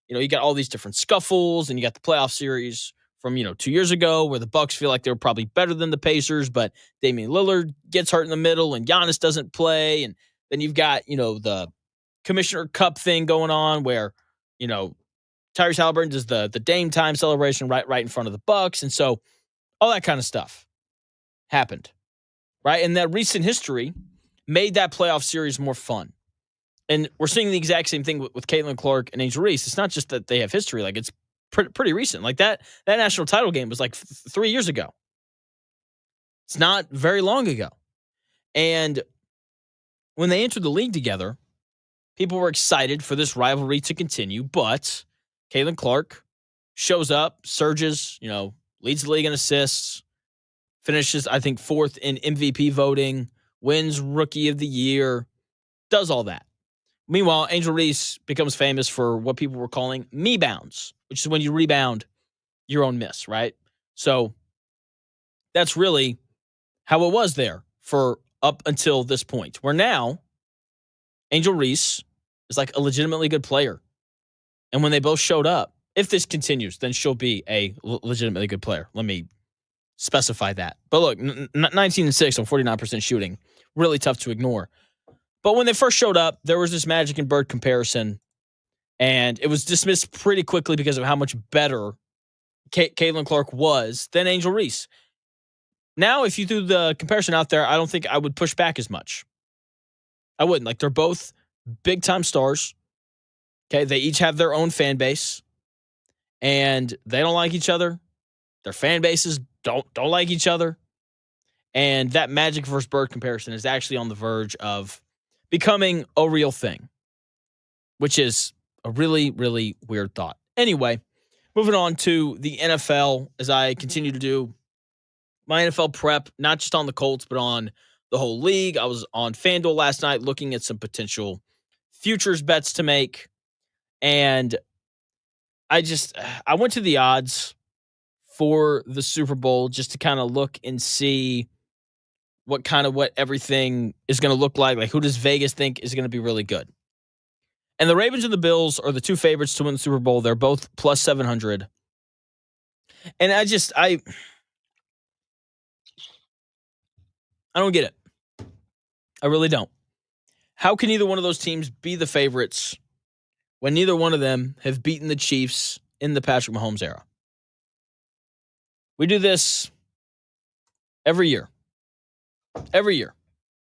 you got all these different scuffles, and you got the playoff series from 2 years ago where the Bucks feel like they were probably better than the Pacers, but Damian Lillard gets hurt in the middle, and Giannis doesn't play, and then you've got the Commissioner Cup thing going on where Tyrese Halliburton does the Dame time celebration right in front of the Bucks, and so all that kind of stuff happened. Right? And that recent history made that playoff series more fun. And we're seeing the exact same thing with Caitlin Clark and Angel Reese. It's not just that they have history. It's pretty recent. That national title game was 3 years ago. It's not very long ago. And when they entered the league together, people were excited for this rivalry to continue. But Caitlin Clark shows up, surges, leads the league in assists, finishes, I think, 4th in MVP voting, wins Rookie of the Year, does all that. Meanwhile, Angel Reese becomes famous for what people were calling me-bounds, which is when you rebound your own miss, right? So that's really how it was there for up until this point, where now Angel Reese is a legitimately good player. And when they both showed up, if this continues, then she'll be a legitimately good player. Let me specify that. But look, 19-6 on 49% shooting, really tough to ignore. But when they first showed up, there was this Magic and Bird comparison, and it was dismissed pretty quickly because of how much better Caitlin Clark was than Angel Reese. Now, if you threw the comparison out there, I don't think I would push back as much. I wouldn't. Like, they're both big-time stars. Okay, they each have their own fan base, and they don't like each other. Their fan bases don't like each other. And that Magic versus Bird comparison is actually on the verge of becoming a real thing, which is a really, really weird thought. Anyway, moving on to the NFL as I continue to do my NFL prep, not just on the Colts, but on the whole league. I was on FanDuel last night looking at some potential futures bets to make. And I went to the odds for the Super Bowl just to kind of look and see what everything is going to look like. Like, who does Vegas think is going to be really good? And the Ravens and the Bills are the two favorites to win the Super Bowl. They're both plus 700. And I don't get it. I really don't. How can either one of those teams be the favorites when neither one of them have beaten the Chiefs in the Patrick Mahomes era? We do this every year. Every year,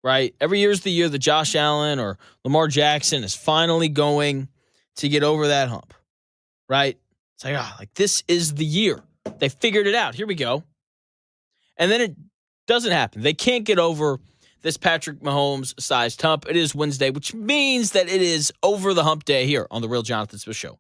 right? Every year is the year that Josh Allen or Lamar Jackson is finally going to get over that hump, right? It's like, this is the year. They figured it out. Here we go. And then it doesn't happen. They can't get over this Patrick Mahomes-sized hump. It is Wednesday, which means that it is over the hump day here on The Real Jonathan Smith Show.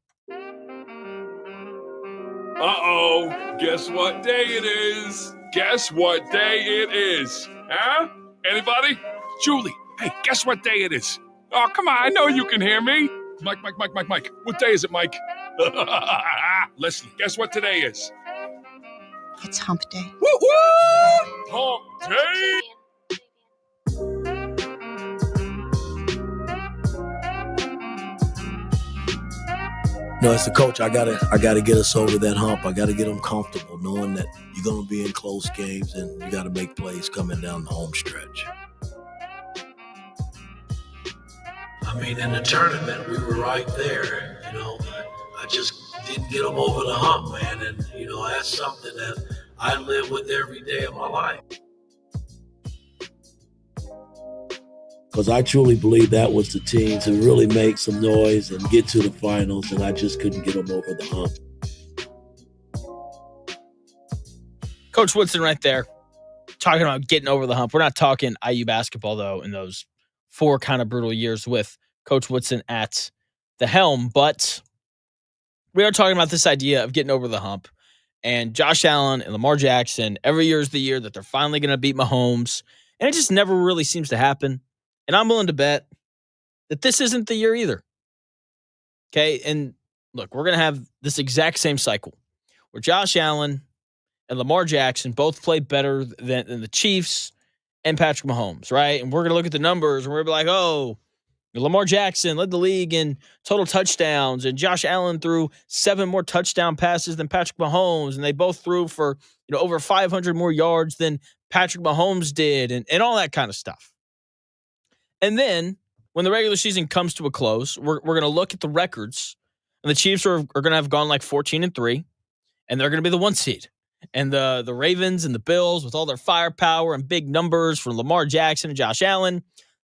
Uh-oh, guess what day it is? Guess what day it is? Huh? Anybody? Julie, hey, guess what day it is? Oh, come on, I know you can hear me. Mike. What day is it, Mike? Leslie, guess what today is? It's hump day. Woo-woo! Hump day! No, as the coach, I gotta get us over that hump. I gotta get them comfortable, knowing that you're gonna be in close games and you gotta make plays coming down the home stretch. I mean, in the tournament, we were right there. I just didn't get them over the hump, man. And that's something that I live with every day of my life. Because I truly believe that was the team to really make some noise and get to the finals, and I just couldn't get them over the hump. Coach Woodson right there talking about getting over the hump. We're not talking IU basketball, though, in those 4 kind of brutal years with Coach Woodson at the helm. But we are talking about this idea of getting over the hump. And Josh Allen and Lamar Jackson, every year is the year that they're finally going to beat Mahomes. And it just never really seems to happen. And I'm willing to bet that this isn't the year either. Okay, and look, we're going to have this exact same cycle where Josh Allen and Lamar Jackson both play better than the Chiefs and Patrick Mahomes, right? And we're going to look at the numbers and we're going to be like, oh, Lamar Jackson led the league in total touchdowns, and Josh Allen threw 7 more touchdown passes than Patrick Mahomes, and they both threw for over 500 more yards than Patrick Mahomes did, and all that kind of stuff. And then when the regular season comes to a close, we're going to look at the records, and the Chiefs are going to have gone like 14-3, and they're going to be the 1 seed. And the Ravens and the Bills, with all their firepower and big numbers from Lamar Jackson and Josh Allen,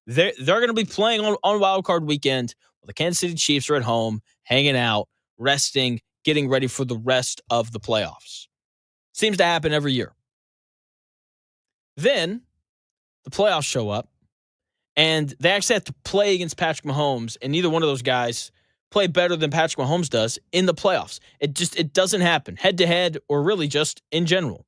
they're going to be playing on Wild Card Weekend while the Kansas City Chiefs are at home, hanging out, resting, getting ready for the rest of the playoffs. Seems to happen every year. Then the playoffs show up, and they actually have to play against Patrick Mahomes, and neither one of those guys play better than Patrick Mahomes does in the playoffs. It doesn't happen head-to-head or really just in general.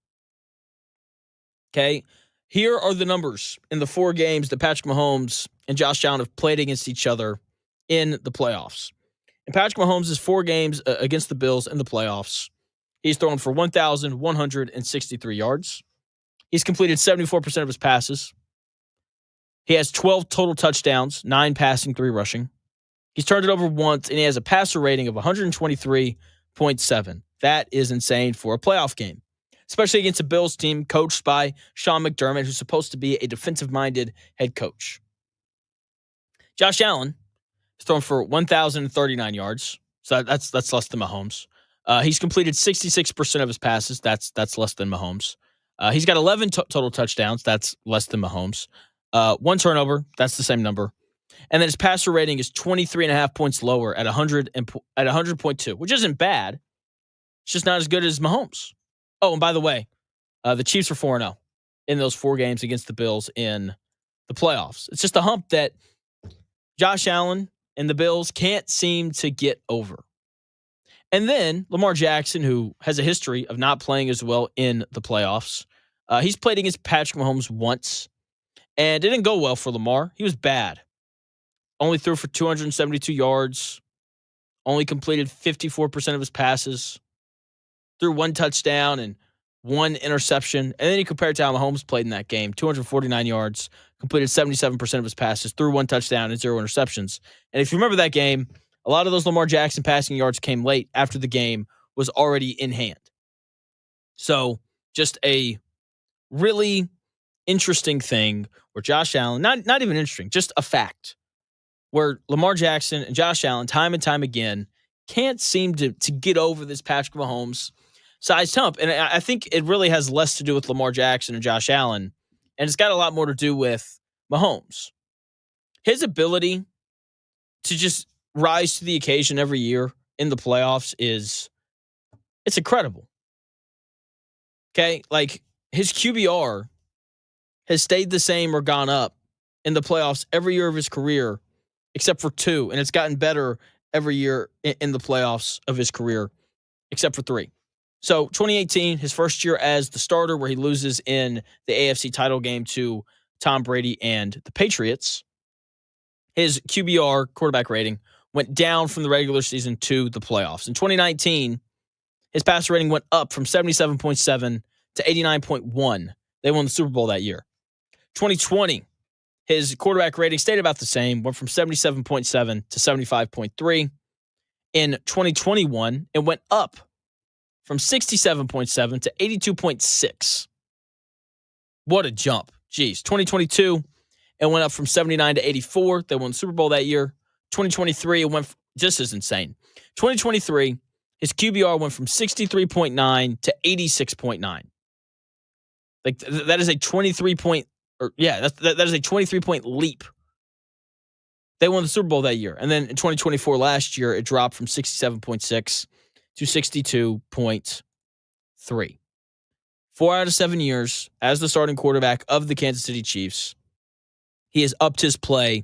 Okay? Here are the numbers in the 4 games that Patrick Mahomes and Josh Allen have played against each other in the playoffs. In Patrick Mahomes' 4 games against the Bills in the playoffs, he's thrown for 1,163 yards. He's completed 74% of his passes. He has 12 total touchdowns, 9 passing, 3 rushing. He's turned it over once, and he has a passer rating of 123.7. That is insane for a playoff game, especially against a Bills team coached by Sean McDermott, who's supposed to be a defensive-minded head coach. Josh Allen has thrown for 1,039 yards, so that's less than Mahomes. He's completed 66% of his passes. That's less than Mahomes. He's got 11 total touchdowns. That's less than Mahomes. One turnover. That's the same number. And then his passer rating is 23.5 points lower at 100.2, which isn't bad. It's just not as good as Mahomes. Oh, and by the way, the Chiefs are 4-0 in those 4 games against the Bills in the playoffs. It's just a hump that Josh Allen and the Bills can't seem to get over. And then Lamar Jackson, who has a history of not playing as well in the playoffs, he's played against Patrick Mahomes once, and it didn't go well for Lamar. He was bad. Only threw for 272 yards, only completed 54% of his passes, threw 1 touchdown and 1 interception. And then you compare it to how Mahomes played in that game, 249 yards, completed 77% of his passes, threw 1 touchdown and 0 interceptions. And if you remember that game, a lot of those Lamar Jackson passing yards came late after the game was already in hand. So just a really interesting thing where Josh Allen, not even interesting, just a fact, where Lamar Jackson and Josh Allen, time and time again, can't seem to get over this Patrick Mahomes sized hump. And I think it really has less to do with Lamar Jackson and Josh Allen, and it's got a lot more to do with Mahomes. His ability to just rise to the occasion every year in the playoffs it's incredible. Okay? Like, his QBR has stayed the same or gone up in the playoffs every year of his career, except for 2, and it's gotten better every year in the playoffs of his career, except for 3. So 2018, his first year as the starter, where he loses in the AFC title game to Tom Brady and the Patriots, his QBR, quarterback rating, went down from the regular season to the playoffs. In 2019, his passer rating went up from 77.7 to 89.1. They won the Super Bowl that year. 2020, his quarterback rating stayed about the same, went from 77.7 to 75.3. In 2021, it went up from 67.7 to 82.6. What a jump. Jeez. 2022, it went up from 79 to 84. They won the Super Bowl that year. 2023, it went just as insane. 2023, his QBR went from 63.9 to 86.9. Like, that is a 23-point, that is a 23-point leap. They won the Super Bowl that year. And then in 2024, last year, it dropped from 67.6 to 62.3. 4 out of 7 years as the starting quarterback of the Kansas City Chiefs, he has upped his play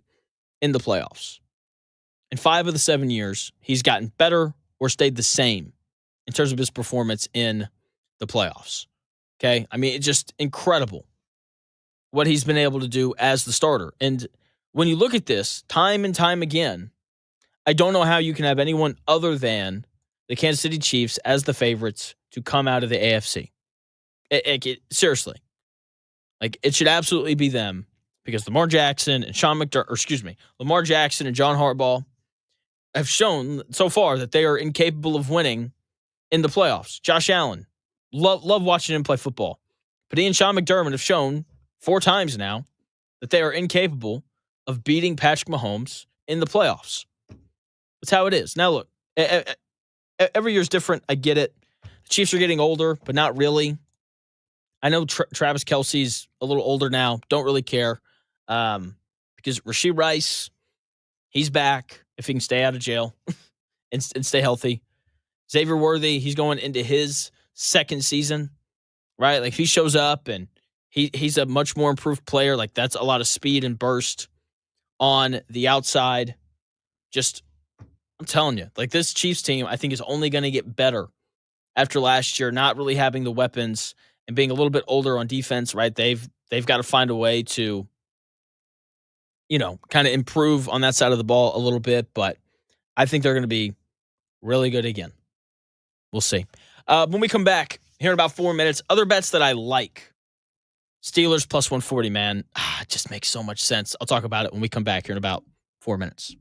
in the playoffs. In 5 of the 7 years, he's gotten better or stayed the same in terms of his performance in the playoffs. Okay? I mean, it's just incredible what he's been able to do as the starter. And when you look at this time and time again, I don't know how you can have anyone other than the Kansas City Chiefs as the favorites to come out of the AFC. Seriously. Like, it should absolutely be them, because Lamar Jackson and John Harbaugh have shown so far that they are incapable of winning in the playoffs. Josh Allen, love watching him play football. But he and Sean McDermott have shown 4 times now that they are incapable of beating Patrick Mahomes in the playoffs. That's how it is. Now, look, every year is different. I get it. The Chiefs are getting older, but not really. I know Travis Kelce's a little older now. Don't really care. Because Rashee Rice, he's back if he can stay out of jail and stay healthy. Xavier Worthy, he's going into his 2nd season, right? Like, if he shows up and he's a much more improved player, like, that's a lot of speed and burst on the outside. Just, I'm telling you, like, this Chiefs team, I think, is only going to get better after last year not really having the weapons and being a little bit older on defense, right? They've got to find a way to, kind of improve on that side of the ball a little bit, but I think they're going to be really good again. We'll see. When we come back here in about 4 minutes, other bets that I like. Steelers plus 140, man. It just makes so much sense. I'll talk about it when we come back here in about 4 minutes.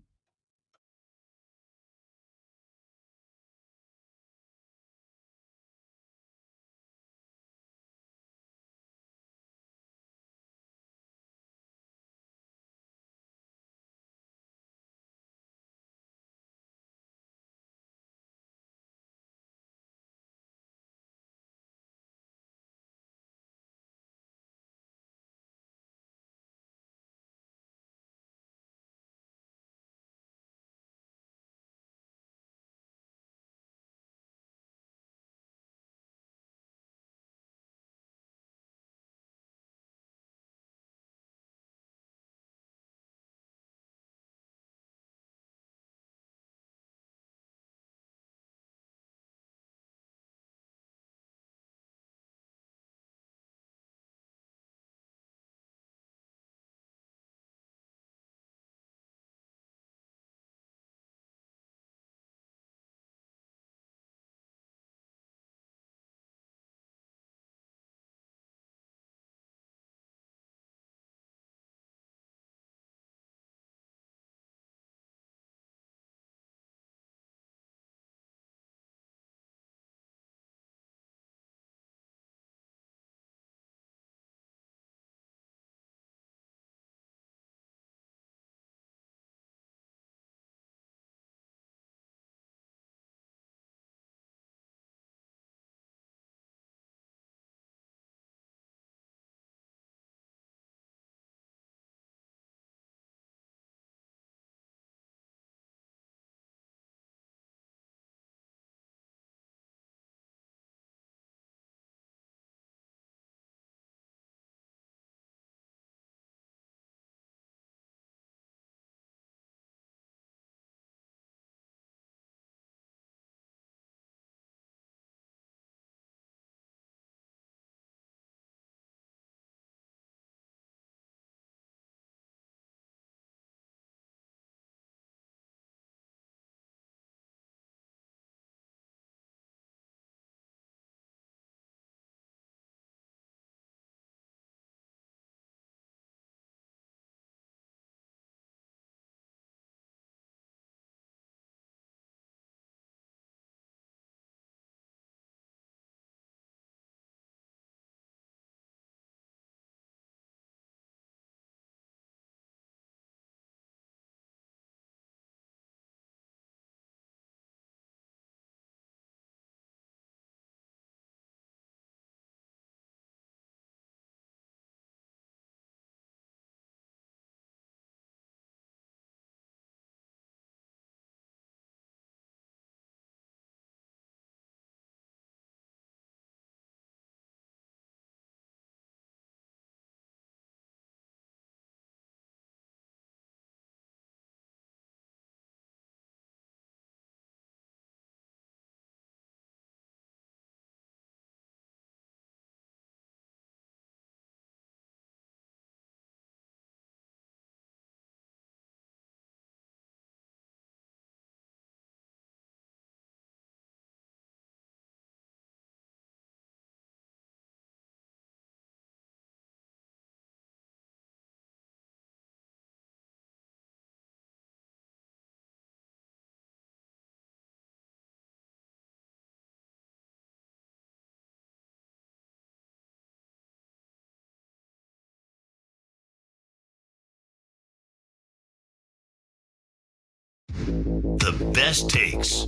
The best takes.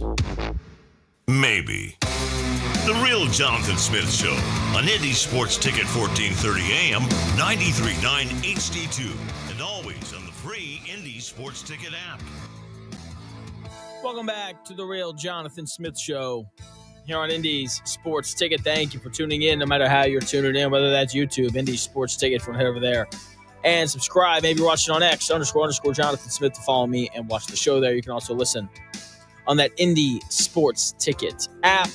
Maybe. The Real Jonathan Smith Show on Indy Sports Ticket 1430 AM, 93.9 HD2, and always on the free Indy Sports Ticket app. Welcome back to the Real Jonathan Smith Show here on Indy's Sports Ticket. Thank you for tuning in, no matter how you're tuning in, whether that's YouTube, Indy Sports Ticket, if you want to head over there and subscribe. Maybe you're watching on X, __ Jonathan Smith to follow me and watch the show there. You can also listen on that Indy Sports Ticket app.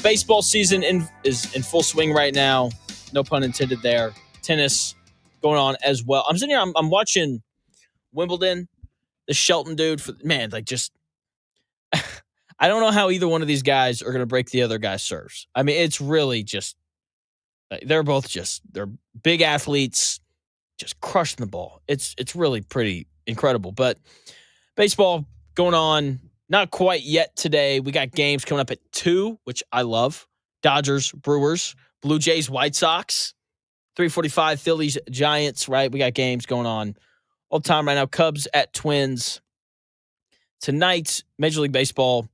Baseball season is in full swing right now. No pun intended there. Tennis going on as well. I'm sitting here, I'm watching Wimbledon. The Shelton dude, I don't know how either one of these guys are going to break the other guy's serves. I mean, it's really just, they're big athletes, just crushing the ball. It's really pretty incredible. But baseball going on, not quite yet today. We got games coming up at 2, which I love. Dodgers, Brewers, Blue Jays, White Sox, 3:45, Phillies, Giants, right? We got games going on all the time right now. Cubs at Twins. Tonight, Major League Baseball.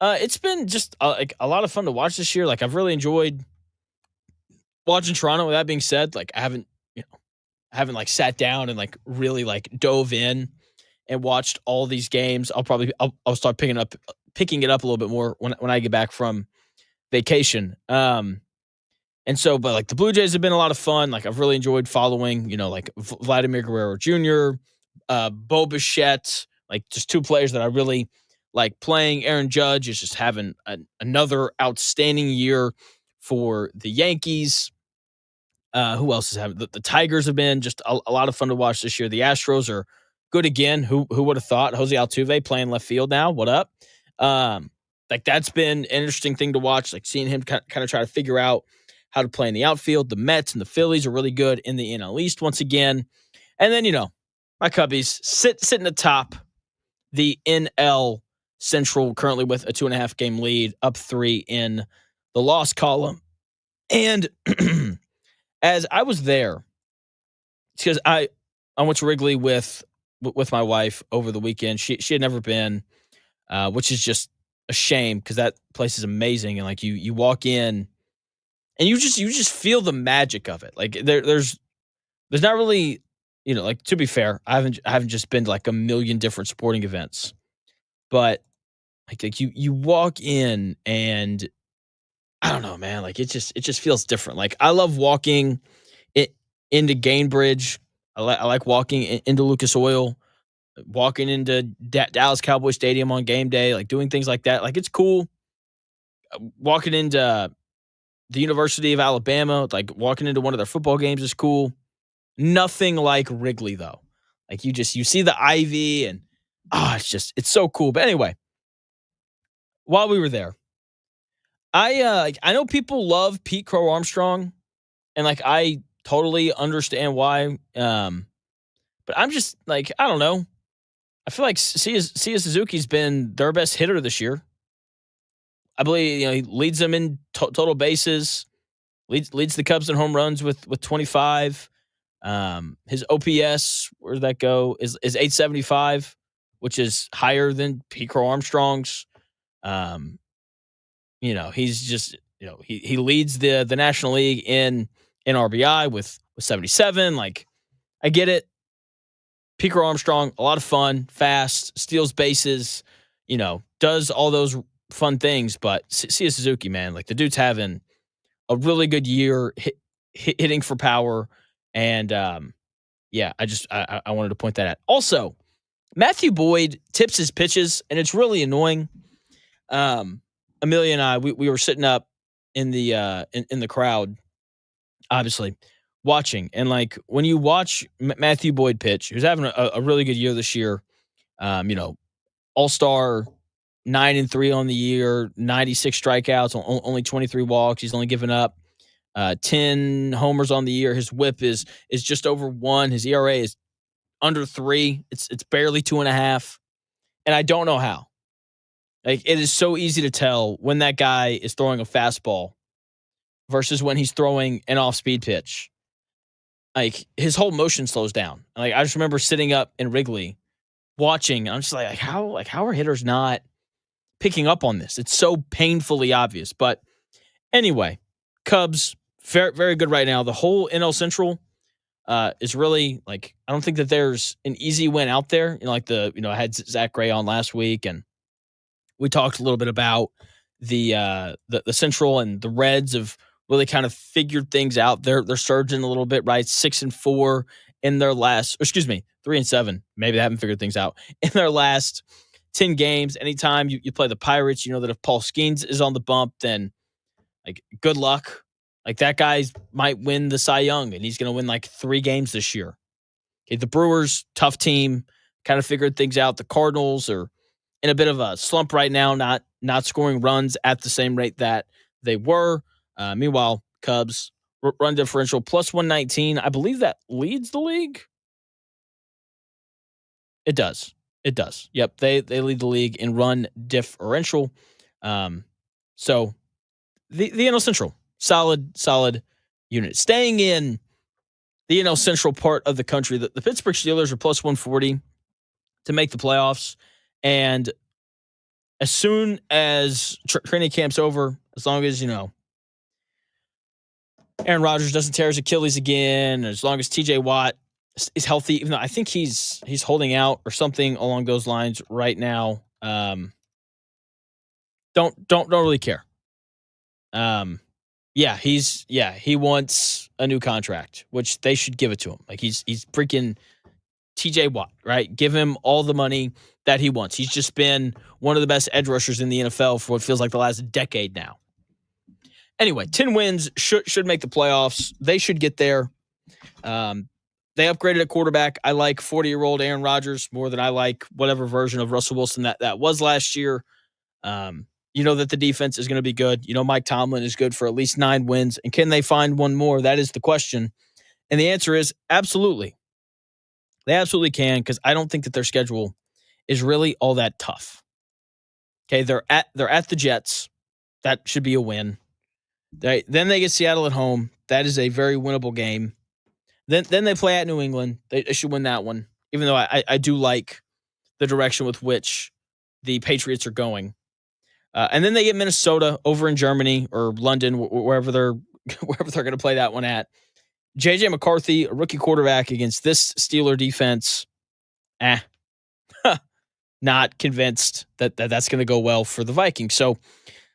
It's been just a lot of fun to watch this year. I've really enjoyed watching Toronto. With that being said, I haven't sat down and really dove in and watched all these games. I'll start picking it up a little bit more when I get back from vacation. But the Blue Jays have been a lot of fun. I've really enjoyed following, Vladimir Guerrero Jr., Bo Bichette, just two players that I really like playing. Aaron Judge is just having another outstanding year for the Yankees. Who else is having? The Tigers have been just a lot of fun to watch this year. The Astros are good again. Who would have thought? Jose Altuve playing left field now. What up? That's been an interesting thing to watch. Seeing him kind of try to figure out how to play in the outfield. The Mets and the Phillies are really good in the NL East once again. And then, my Cubbies sitting atop the NL Central currently with a 2.5 game lead, up 3 in the loss column. And as I was there, because I went to Wrigley with my wife over the weekend. She had never been, which is just a shame because that place is amazing. And you walk in and you just feel the magic of it. There's not really, to be fair, I haven't just been to a million different sporting events, but you walk in and I don't know, man. It just feels different. I love walking into Gainbridge. I like walking into Lucas Oil, walking into Dallas Cowboy Stadium on game day, doing things like that. It's cool. Walking into the University of Alabama, walking into one of their football games is cool. Nothing like Wrigley though. You see the ivy and it's so cool. But anyway, while we were there, I know people love Pete Crow Armstrong, and I totally understand why. But I'm just I don't know. I feel like Sia Suzuki's been their best hitter this year. I believe he leads them in total bases, leads the Cubs in home runs with 25. His OPS, where did that go? Is 875, which is higher than Pete Crow Armstrong's. He's just he leads the National League in RBI with 77. I get it. Pete Crow Armstrong, a lot of fun, fast, steals bases, does all those fun things. But Sia Suzuki, man, the dude's having a really good year, hitting for power. And I wanted to point that out. Also, Matthew Boyd tips his pitches, and it's really annoying. Amelia and I, we were sitting up in the in the crowd, obviously watching, and when you watch Matthew Boyd pitch, who's having a really good year this year, All-Star, 9-3 on the year, 96 strikeouts, only 23 walks. He's only given up 10 homers on the year. His WHIP is just over 1. His ERA is under 3. It's barely 2.5, and I don't know how. It is so easy to tell when that guy is throwing a fastball versus when he's throwing an off-speed pitch. His whole motion slows down. I just remember sitting up in Wrigley watching. I'm just like how are hitters not picking up on this? It's so painfully obvious. But anyway, Cubs, very, very good right now. The whole NL Central is really like, I don't think that there's an easy win out there. I had Zach Gray on last week, and we talked a little bit about the Central, and the Reds have really kind of figured things out. They're surging a little bit, right? 6-4 in their last, 3-7. Maybe they haven't figured things out in their last 10 games. Anytime you play the Pirates, you know that if Paul Skeens is on the bump, then like good luck. Like that guy might win the Cy Young, and he's going to win like 3 games this year. Okay, the Brewers, tough team, kind of figured things out. The Cardinals are in a bit of a slump right now, not scoring runs at the same rate that they were. Meanwhile, Cubs run differential plus 119. I believe that leads the league. It does. Yep, they lead the league in run differential. So the NL Central, solid unit. Staying in the NL Central part of the country, the Pittsburgh Steelers are plus 140 to make the playoffs. And as soon as training camp's over, as long as, Aaron Rodgers doesn't tear his Achilles again, as long as TJ Watt is healthy, even though I think he's holding out or something along those lines right now. Don't really care. He wants a new contract, which they should give it to him. Like he's freaking TJ Watt, right? Give him all the money that he wants. He's just been one of the best edge rushers in the NFL for what feels like the last decade now. Anyway, 10 wins should make the playoffs. They should get there. They upgraded at quarterback. I like 40-year-old Aaron Rodgers more than I like whatever version of Russell Wilson that was last year. You know that the defense is going to be good. You know Mike Tomlin is good for at least 9 wins. And can they find one more? That is the question. And the answer is absolutely. They absolutely can, because I don't think that their schedule is really all that tough. Okay, they're at the Jets. That should be a win. Then they get Seattle at home. That is a very winnable game. Then they play at New England. They should win that one, even though I do like the direction with which the Patriots are going. And then they get Minnesota over in Germany or London, wherever they're going to play that one at. J.J. McCarthy, a rookie quarterback against this Steeler defense. Not convinced that that's going to go well for the Vikings. So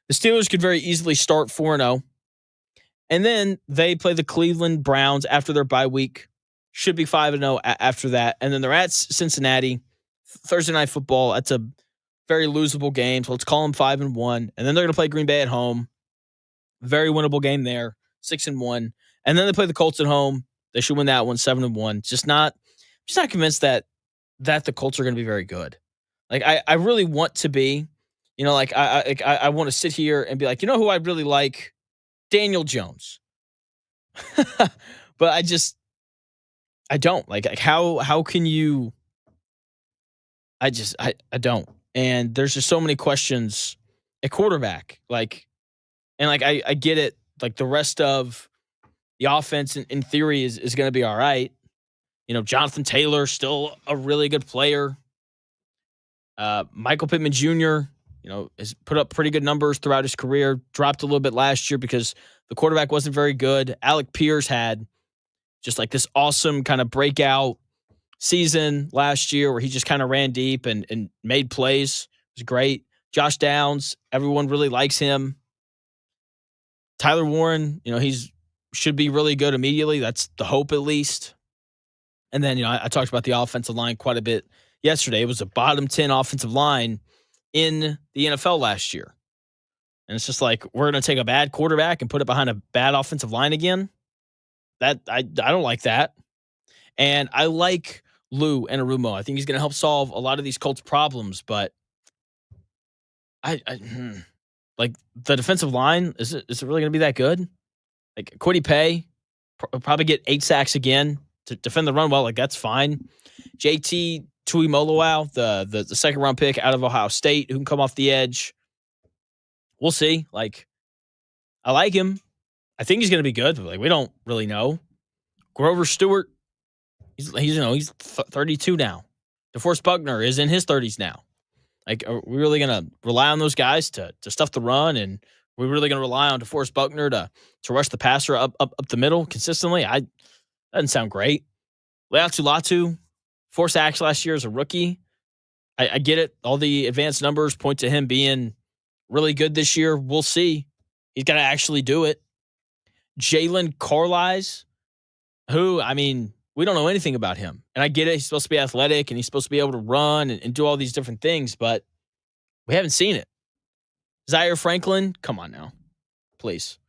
the Steelers could very easily start 4-0. And then they play the Cleveland Browns after their bye week. Should be 5-0 after that. And then they're at Cincinnati. Thursday Night Football. That's a very losable game. So let's call them 5-1. And then they're going to play Green Bay at home. Very winnable game there. 6-1. And then they play the Colts at home. They should win that one 7-1. Just not convinced that the Colts are going to be very good. Like I really want to be, I want to sit here and be like, who I really like? Daniel Jones. But I don't. Like how can you? I don't. And there's just so many questions at quarterback. I get it. Like the rest of the offense in theory is going to be all right. Jonathan Taylor, still a really good player. Michael Pittman Jr., has put up pretty good numbers throughout his career. Dropped a little bit last year because the quarterback wasn't very good. Alec Pierce had just like this awesome kind of breakout season last year where he just kind of ran deep and made plays. It was great. Josh Downs, everyone really likes him. Tyler Warren, he's should be really good immediately. That's the hope, at least. And then, I talked about the offensive line quite a bit yesterday. It was a bottom 10 offensive line in the NFL last year. And it's just like, we're going to take a bad quarterback and put it behind a bad offensive line again. That I don't like that. And I like Lou Anarumo. I think he's going to help solve a lot of these Colts problems, but I like the defensive line, is it really going to be that good? Like Kwity Paye probably get 8 sacks again to defend the run well. Like that's fine. JT Tuimoloau, the second round pick out of Ohio State, who can come off the edge. We'll see. Like I like him. I think he's going to be good. But like we don't really know. Grover Stewart, he's 32 now. DeForest Buckner is in his 30s now. Like, are we really going to rely on those guys to stuff the run? And we're really going to rely on DeForest Buckner to rush the passer up the middle consistently? That doesn't sound great. Latu, 4 sacks last year as a rookie. I get it. All the advanced numbers point to him being really good this year. We'll see. He's got to actually do it. Jalen Carlies, who, I mean, we don't know anything about him. And I get it. He's supposed to be athletic and he's supposed to be able to run and do all these different things, but we haven't seen it. Zaire Franklin, come on now, please.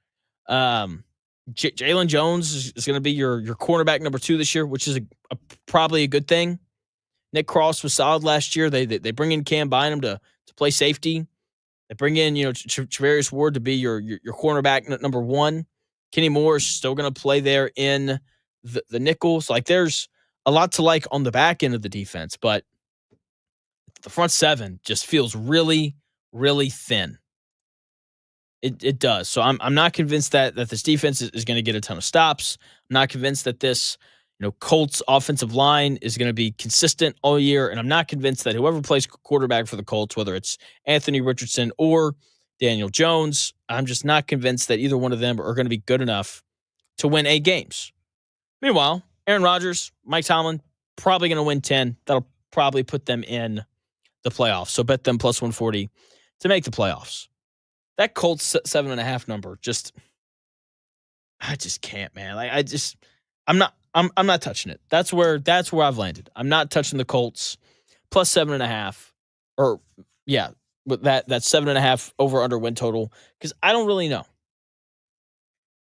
Jalen Jones is going to be your cornerback number 2 this year, which is probably a good thing. Nick Cross was solid last year. They bring in Cam Bynum to play safety. They bring in Travarius Ward to be your cornerback number 1. Kenny Moore is still going to play there in the nickels. Like, there's a lot to like on the back end of the defense, but the front 7 just feels really, really thin. It does. So I'm not convinced that this defense is going to get a ton of stops. I'm not convinced that this Colts offensive line is going to be consistent all year, and I'm not convinced that whoever plays quarterback for the Colts, whether it's Anthony Richardson or Daniel Jones, I'm just not convinced that either one of them are going to be good enough to win 8 games. Meanwhile, Aaron Rodgers, Mike Tomlin, probably going to win 10. That'll probably put them in the playoffs. So bet them plus 140 to make the playoffs. That Colts 7.5 number, I just can't, man. I'm not touching it. That's where I've landed. I'm not touching the Colts plus 7.5, or yeah, with that 7.5 over under win total, because I don't really know.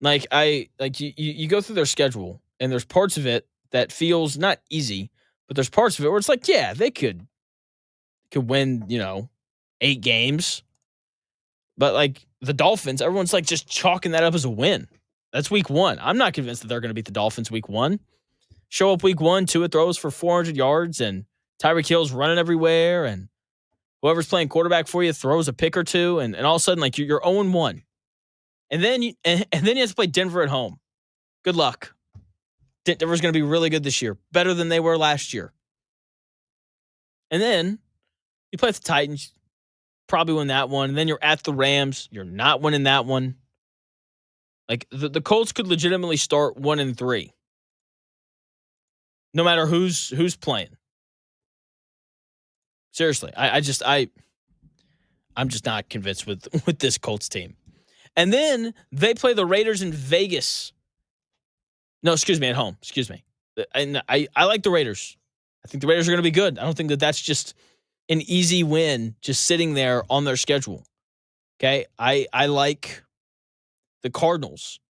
You go through their schedule and there's parts of it that feels not easy, but there's parts of it where it's like, yeah, they could win 8 games. But like the Dolphins, everyone's like just chalking that up as a win. That's week 1. I'm not convinced that they're going to beat the Dolphins week 1. Show up week 1, Tua throws for 400 yards, and Tyreek Hill's running everywhere, and whoever's playing quarterback for you throws a pick or two, and all of a sudden, like, you're 0-1. And then you have to play Denver at home. Good luck. Denver's going to be really good this year, better than they were last year. And then you play the Titans, probably win that one. And then you're at the Rams. You're not winning that one. Like, the Colts could legitimately start 1-3. No matter who's playing. Seriously, I'm just not convinced with this Colts team. And then they play the Raiders in Vegas. No, excuse me, at home. Excuse me. And I like the Raiders. I think the Raiders are going to be good. I don't think that that's just an easy win just sitting there on their schedule. Okay? I like the Cardinals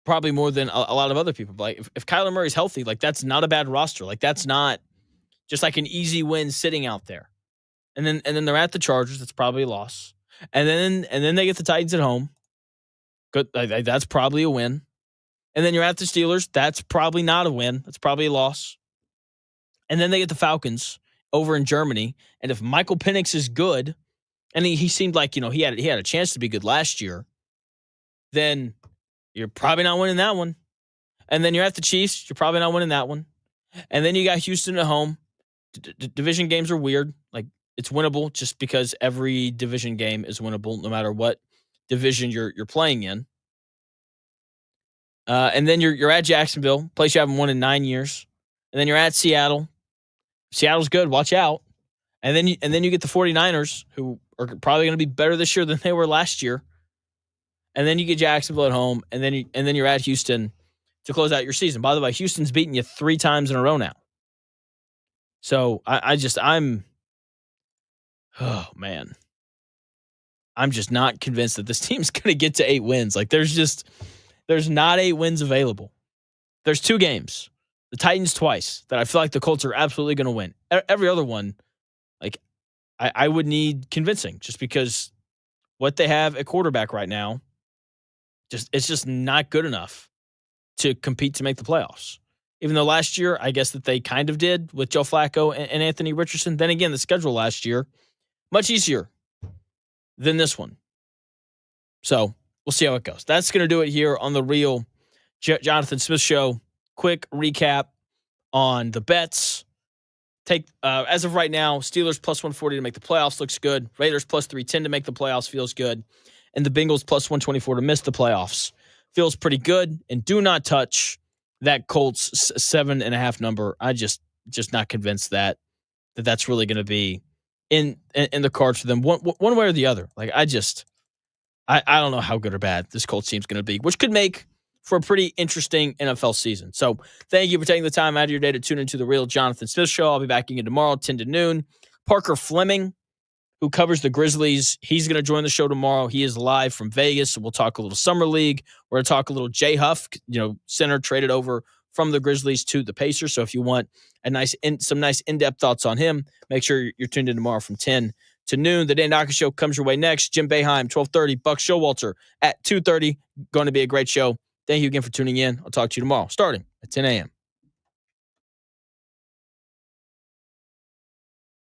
probably more than a lot of other people. But like, if Kyler Murray's healthy, like, that's not a bad roster. Like, that's not just like an easy win sitting out there. And then they're at the Chargers. That's probably a loss. And then they get the Titans at home. Good. That's probably a win. And then you're at the Steelers. That's probably not a win. That's probably a loss. And then they get the Falcons over in Germany. And if Michael Penix is good, and he seemed like, he had a chance to be good last year, then you're probably not winning that one. And then you're at the Chiefs. You're probably not winning that one. And then you got Houston at home. Division games are weird. Like, it's winnable just because every division game is winnable no matter what division you're playing in. And then you're at Jacksonville, place you haven't won in 9 years. And then you're at Seattle. Seattle's good. Watch out. And then you get the 49ers, who are probably going to be better this year than they were last year. And then you get Jacksonville at home, and then you're at Houston to close out your season. By the way, Houston's beaten you 3 times in a row now. So oh man, I'm just not convinced that this team's going to get to 8 wins. Like, there's not 8 wins available. There's 2 games, the Titans twice, that I feel like the Colts are absolutely going to win. Every other one, like, I would need convincing, just because what they have at quarterback right now, it's just not good enough to compete to make the playoffs. Even though last year, I guess that they kind of did with Joe Flacco and Anthony Richardson. Then again, the schedule last year, much easier than this one. So we'll see how it goes. That's going to do it here on the Real Jonathan Smith Show. Quick recap on the bets. as of right now, Steelers plus 140 to make the playoffs looks good. Raiders plus 310 to make the playoffs feels good. And the Bengals plus 124 to miss the playoffs feels pretty good. And do not touch that Colts 7.5 number. I just not convinced that's really going to be in the cards for them one way or the other. Like I don't know how good or bad this Colts team's going to be, which could make for a pretty interesting NFL season. So thank you for taking the time out of your day to tune into the Real Jonathan Smith Show. I'll be back again tomorrow, 10 to noon. Parker Fleming, who covers the Grizzlies, he's going to join the show tomorrow. He is live from Vegas, so we'll talk a little Summer League. We're going to talk a little Jay Huff, center traded over from the Grizzlies to the Pacers. So if you want some nice in-depth thoughts on him, make sure you're tuned in tomorrow from 10 to noon. The Dan Naka Show comes your way next. Jim Boeheim, 12:30. Buck Showalter at 2:30. Going to be a great show. Thank you again for tuning in. I'll talk to you tomorrow, starting at 10 a.m.